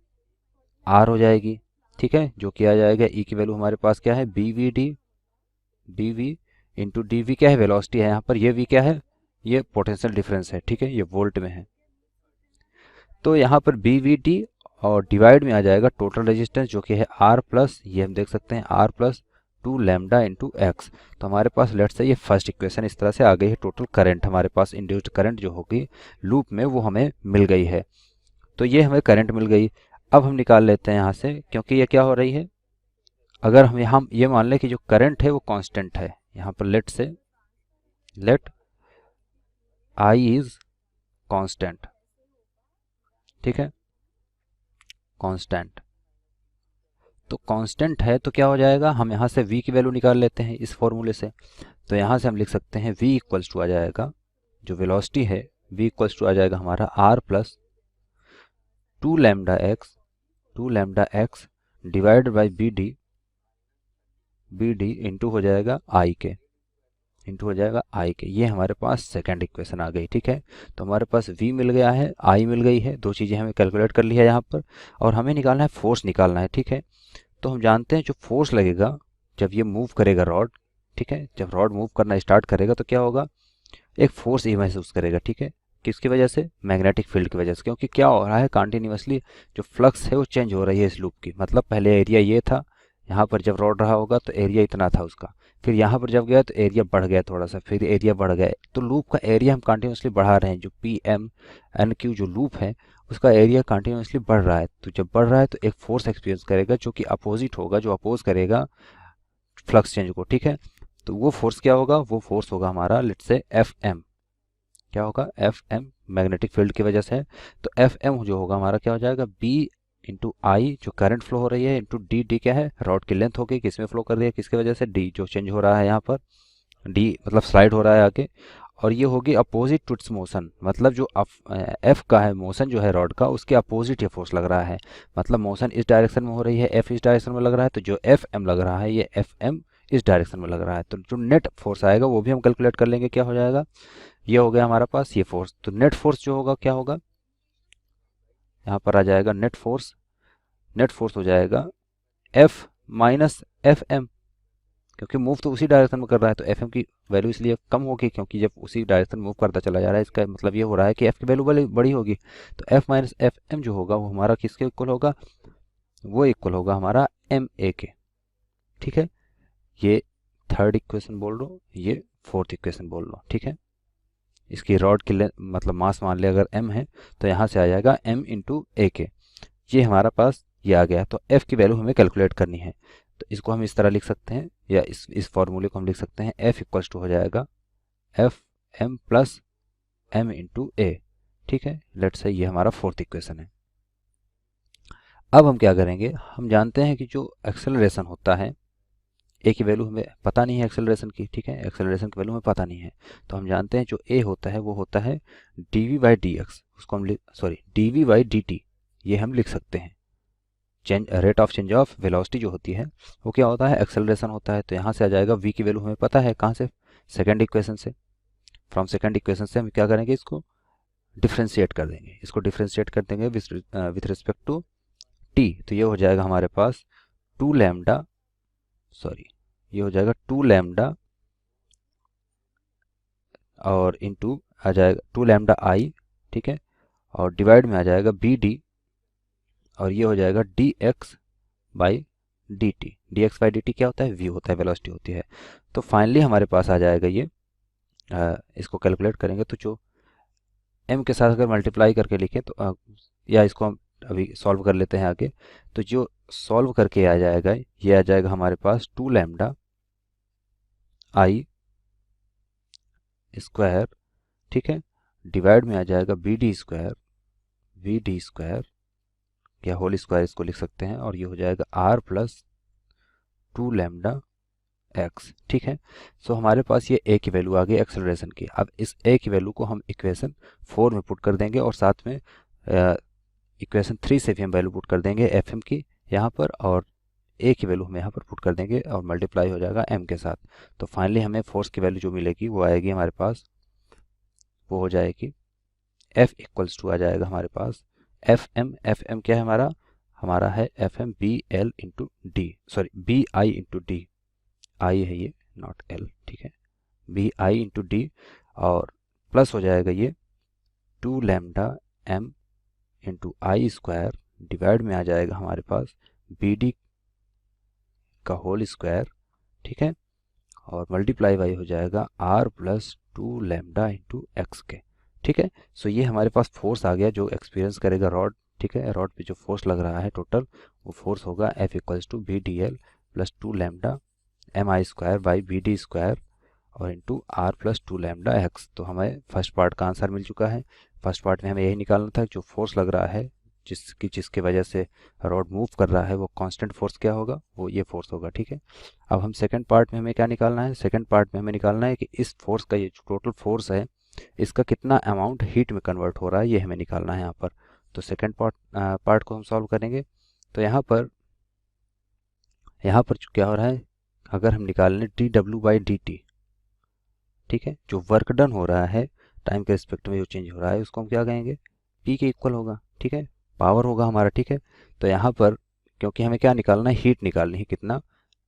R हो जाएगी, ठीक है, जो किया जाएगा E की वैल्यू हमारे पास क्या है B V into D V क्या है वेलोसिटी है यहाँ पर, ये V क्या है ये पोटेंशियल डिफरेंस है, ठीक है, ये वोल्ट में है। तो यहाँ पर बी वी डी और डिवाइड में आ जाएगा टोटल रेजिस्टेंस जो कि है R प्लस, ये हम देख सकते हैं R plus 2 lambda into x. तो हमारे पास लेट्स से ये फर्स्ट इक्वेशन इस तरह से आ गई है। टोटल करंट हमारे पास इंड्यूस्ड करंट जो होगी लूप में वो हमें मिल गई है। तो ये हमें करंट मिल गई। अब हम निकाल लेते हैं यहाँ से, क्योंकि ये क्या हो रही है, अगर हम ये मान लें कि जो करंट है वो कांस्टेंट है, यहाँ पर लेट आई इज कांस्टेंट, ठीक है, कांस्टेंट। तो कांस्टेंट है तो क्या हो जाएगा, हम यहाँ से v की वैल्यू निकाल लेते हैं इस फॉर्मूले से। तो यहाँ से हम लिख सकते हैं v इक्वल्स टू आ जाएगा, जो वेलोसिटी है v इक्वल्स टू आ जाएगा हमारा r plus 2 lambda X divide by B D into हो जाएगा आई के, ये हमारे पास सेकंड इक्वेशन आ गई, ठीक है। तो हमारे पास v मिल गया है, i मिल गई है, दो चीज़ें हमें कैलकुलेट कर ली है यहाँ पर, और हमें निकालना है फोर्स निकालना है, ठीक है। तो हम जानते हैं जो फोर्स लगेगा जब ये मूव करेगा रॉड, ठीक है, जब रॉड मूव करना स्टार्ट करेगा तो क्या होगा, एक फोर्स ये महसूस करेगा, ठीक है, किसकी वजह से, मैग्नेटिक फील्ड की वजह से, क्योंकि क्या हो रहा है कंटिन्यूअसली जो फ्लक्स है वो चेंज हो रही है इस लूप की। मतलब पहले एरिया ये था, यहाँ पर जब रॉड रहा होगा तो एरिया इतना था उसका, फिर यहाँ पर जब गया तो एरिया बढ़ गया थोड़ा सा, फिर एरिया बढ़ गया, तो लूप का एरिया हम कंटिन्यूसली बढ़ा रहे हैं। जो पी एम एन क्यू जो लूप है उसका एरिया कंटिन्यूसली बढ़ रहा है। तो जब बढ़ रहा है तो एक फोर्स एक्सपीरियंस करेगा जो कि अपोजिट होगा, जो अपोज करेगा फ्लक्स चेंज को, ठीक है। तो वो फोर्स क्या होगा, वो फोर्स होगा हमारा लेट्स से एफ एम, क्या होगा एफ एम, मैग्नेटिक फील्ड की वजह से है। तो एफ एम जो होगा हमारा क्या हो जाएगा बी इंटू आई जो करंट फ्लो हो रही है इंटू डी क्या है रॉड की लेंथ हो गई, किसमें फ्लो कर रही है, किसकी वजह से, डी जो चेंज हो रहा है यहाँ पर, डी मतलब स्लाइड हो रहा है आगे, और ये होगी अपोजिट टू इट्स मोशन, मतलब जो एफ का है मोशन जो है रॉड का उसके अपोजिट ये फोर्स लग रहा है, मतलब मोशन इस डायरेक्शन में हो रही है, एफ इस डायरेक्शन में लग रहा है, तो जो एफ एम लग रहा है ये एफ एम इस डायरेक्शन में लग रहा है। तो जो नेट फोर्स आएगा वो भी हम कैलकुलेट कर लेंगे, क्या हो जाएगा, ये हो गया हमारे पास ये फोर्स। तो नेट फोर्स जो होगा क्या होगा, यहाँ पर आ जाएगा नेट फोर्स हो जाएगा एफ माइनस एफ एम, क्योंकि मूव तो उसी डायरेक्शन में कर रहा है तो एफ एम की वैल्यू इसलिए कम होगी, क्योंकि जब उसी डायरेक्शन मूव करता चला जा रहा है इसका मतलब ये हो रहा है कि एफ की वैल्यू बड़ी होगी। तो एफ माइनस एफ एम जो होगा वो हमारा किसके इक्वल होगा, वो इक्वल होगा हमारा एम ए के, ठीक है। ये थर्ड इक्वेशन बोल रहा हूँ, ये फोर्थ इक्वेशन बोल रहा हूँ, ठीक है। इसकी रॉड की मतलब मास मान ले अगर m है तो यहाँ से आ जाएगा m इंटू ए के, ये हमारा पास ये आ गया। तो f की वैल्यू हमें कैलकुलेट करनी है, तो इसको हम इस तरह लिख सकते हैं, या इस फॉर्मूले को हम लिख सकते हैं f इक्वल्स टू हो जाएगा F M plus M into A, ठीक है। लेट्स से ये हमारा फोर्थ इक्वेशन है। अब हम क्या करेंगे, हम जानते हैं कि जो एक्सेलरेशन होता है ए की वैल्यू हमें पता नहीं है एक्सेलरेशन की, ठीक है, एक्सेलरेशन की वैल्यू हमें पता नहीं है, तो हम जानते हैं जो ए होता है वो होता है D V by D X, उसको हम D V by D T, ये हम लिख सकते हैं। Rate of change of velocity जो होती है वो क्या होता है, एक्सेलरेशन होता है। तो यहाँ से आ जाएगा वी की वैल्यू हमें पता है कहाँ से, सेकेंड इक्वेशन से। फ्रॉम सेकेंड इक्वेशन से हम क्या करेंगे, इसको डिफ्रेंशिएट कर देंगे, विथ रिस्पेक्ट टू टी। तो ये हो जाएगा हमारे पास ये हो जाएगा 2 लैम्डा और इंटू आ जाएगा 2 लैम्डा आई, ठीक है, और डिवाइड में आ जाएगा बी डी, और ये हो जाएगा D x by D t. D x by D t क्या होता है, वी होता है, वेलोसिटी होती है। तो फाइनली हमारे पास आ जाएगा ये, इसको कैलकुलेट करेंगे तो जो m के साथ अगर मल्टीप्लाई करके लिखें तो या इसको हम अभी सॉल्व कर लेते हैं आगे। तो जो सॉल्व करके आ जाएगा ये आ जाएगा हमारे पास 2 लैम्डा आई स्क्वायर, ठीक है, डिवाइड में आ जाएगा बी डी स्क्वायर या होल स्क्वायर इसको लिख सकते हैं, और ये हो जाएगा r प्लस 2 लैम्डा एक्स। ठीक है, सो हमारे पास ये a की वैल्यू आ गई एक्सेलरेशन की। अब इस a की वैल्यू को हम इक्वेशन 4 में पुट कर देंगे, और साथ में इक्वेशन 3 से भी हम वैल्यू पुट कर देंगे fm की यहाँ पर, और a की वैल्यू हम यहाँ पर पुट कर देंगे और मल्टीप्लाई हो जाएगा m के साथ। तो फाइनली हमें फोर्स की वैल्यू जो मिलेगी वो आएगी हमारे पास, वो हो जाएगी F इक्वल्स टू आ जाएगा हमारे पास fm क्या है हमारा है fm bl into D, sorry bi into D, I है ये नॉट l, ठीक है, bi इंटू डी, और प्लस हो जाएगा ये 2 lambda m into I square, divide में आ जाएगा हमारे पास bd का होल स्क्वायर, ठीक है, और मल्टीप्लाई बाई हो जाएगा r plus 2 lambda into x के। ठीक है, सो ये हमारे पास फोर्स आ गया जो एक्सपीरियंस करेगा रॉड। ठीक है, रॉड पे जो फोर्स लग रहा है टोटल, वो फोर्स होगा F equals to B D L plus 2 lambda M I square by B D square और into R plus 2 lambda x. तो हमें फर्स्ट पार्ट का आंसर मिल चुका है। फर्स्ट पार्ट में हमें यही निकालना था, जो फोर्स लग रहा है जिसकी वजह से रॉड मूव कर रहा है, वो कांस्टेंट फोर्स क्या होगा, वो ये फोर्स होगा। ठीक है, अब हम सेकंड पार्ट में हमें क्या निकालना है, सेकंड पार्ट में हमें निकालना है कि इस फोर्स का, ये टोटल फोर्स है, इसका कितना अमाउंट हीट में कन्वर्ट हो रहा है, ये हमें निकालना है यहाँ पर। तो सेकंड पार्ट को हम सॉल्व करेंगे। तो यहाँ पर क्या हो रहा है, अगर हम निकाल लें D W by D t, ठीक है, जो वर्क डन हो रहा है टाइम के रिस्पेक्ट में जो चेंज हो रहा है, उसको हम क्या कहेंगे, पी के इक्वल होगा। ठीक है, पावर होगा हमारा। ठीक है, तो यहाँ पर क्योंकि हमें क्या निकालना है, हीट निकालनी है, कितना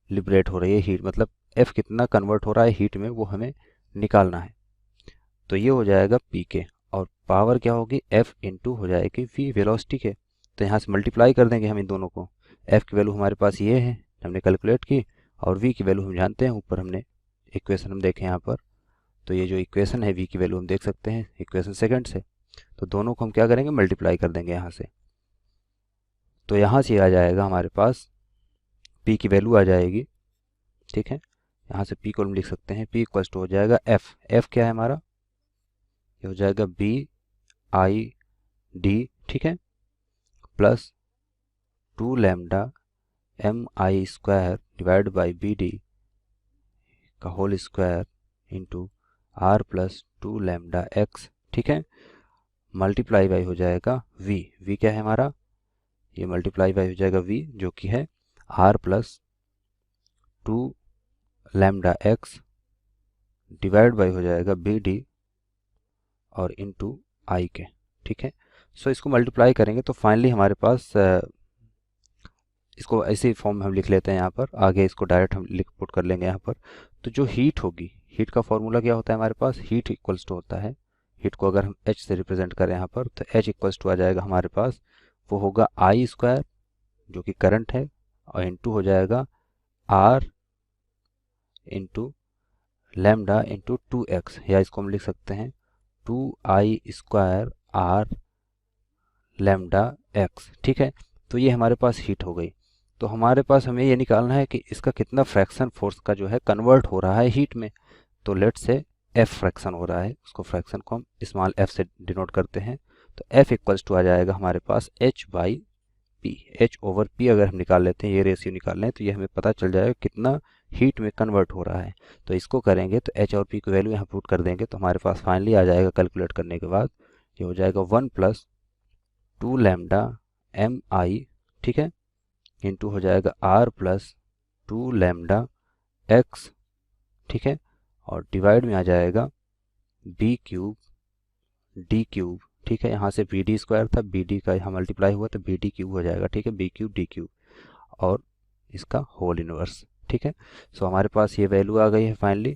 लिबरेट हो रही है हीट, मतलब एफ कितना कन्वर्ट हो रहा है हीट में, वो हमें निकालना है। तो ये हो जाएगा पी के, और पावर क्या होगी, एफ इंटू हो जाएगी वी वेलोसिटी के। तो यहाँ से मल्टीप्लाई कर देंगे हम इन दोनों को। एफ की वैल्यू हमारे पास ये है, हमने कैलकुलेट की, और वी की वैल्यू हम जानते हैं, ऊपर हमने इक्वेशन हम देखें यहाँ पर। तो ये जो इक्वेशन है वी की वैल्यू हम देख सकते हैं इक्वेशन सेकंड से। तो दोनों को हम क्या करेंगे, मल्टीप्लाई कर देंगे यहाँ से। तो यहाँ से आ जाएगा हमारे पास पी की वैल्यू आ जाएगी। ठीक है, यहाँ से पी को हम लिख सकते हैं, पी इक्वल्स टू हो जाएगा एफ। एफ क्या है हमारा, ये हो जाएगा बी आई डी, ठीक है, plus 2 lambda M I square divide by B D का whole square into R plus 2 lambda x. ठीक है, मल्टीप्लाई बाई हो जाएगा वी। वी क्या है हमारा, ये मल्टीप्लाई बाई हो जाएगा वी, जो कि है R plus 2 lambda X divide by हो जाएगा बी डी और इनटू आई के। ठीक है, सो इसको मल्टीप्लाई करेंगे तो फाइनली हमारे पास इसको ऐसे फॉर्म में हम लिख लेते हैं यहाँ पर, आगे इसको डायरेक्ट हम लिख पुट कर लेंगे यहाँ पर। तो जो हीट होगी, हीट का फॉर्मूला क्या होता है हमारे पास, हीट इक्वल्स टू होता है, हीट को अगर हम एच से रिप्रेजेंट करें यहाँ पर, तो एच इक्वल्स टू आ जाएगा हमारे पास, वो होगा आई स्क्वायर जो कि करंट है, और इंटू हो जाएगा are into lambda into 2x, या इसको हम लिख सकते हैं 2i square R lambda x. ठीक है, तो ये हमारे पास हीट हो गई। तो हमारे पास हमें ये निकालना है कि इसका कितना फ्रैक्शन फोर्स का जो है कन्वर्ट हो रहा है हीट में। तो लेट से एफ फ्रैक्शन हो रहा है, उसको फ्रैक्शन को हम स्मॉल एफ से डिनोट करते हैं। तो एफ इक्वल्स टू आ जाएगा हमारे पास H by P. H over P अगर हम निकाल लेते हैं, ये रेशियो निकाल लें, तो ये हमें पता चल जाएगा कितना हीट में कन्वर्ट हो रहा है। तो इसको करेंगे तो एच और पी की वैल्यू यहाँ पुट कर देंगे, तो हमारे पास फाइनली आ जाएगा कैलकुलेट करने के बाद, ये हो जाएगा 1 प्लस 2 लैम्डा एम आई, ठीक है, इंटू हो जाएगा आर प्लस 2 लैम्डा एक्स, ठीक है, और डिवाइड में आ जाएगा बी क्यूब डी क्यूब। ठीक है, यहाँ से बी डी स्क्वायर था, बी डी का यहाँ मल्टीप्लाई हुआ तो बी डी क्यूब हो जाएगा। ठीक है, बी क्यूब डी क्यूब और इसका होल इनवर्स। ठीक है, सो हमारे पास ये वैल्यू आ गई है फाइनली।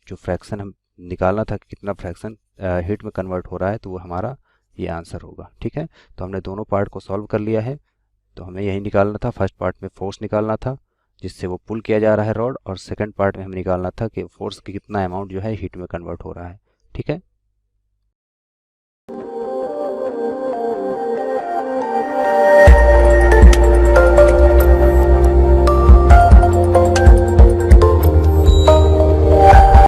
जो फ्रैक्शन हम निकालना था कि कितना फ्रैक्शन हीट में कन्वर्ट हो रहा है, तो वो हमारा ये आंसर होगा। ठीक है, तो हमने दोनों पार्ट को सॉल्व कर लिया है। तो हमें यही निकालना था, फर्स्ट पार्ट में फोर्स निकालना था जिससे वो पुल किया जा रहा है रॉड, और सेकंड पार्ट में हमें निकालना था कि फोर्स की कितना अमाउंट जो है हीट में कन्वर्ट हो रहा है। ठीक है।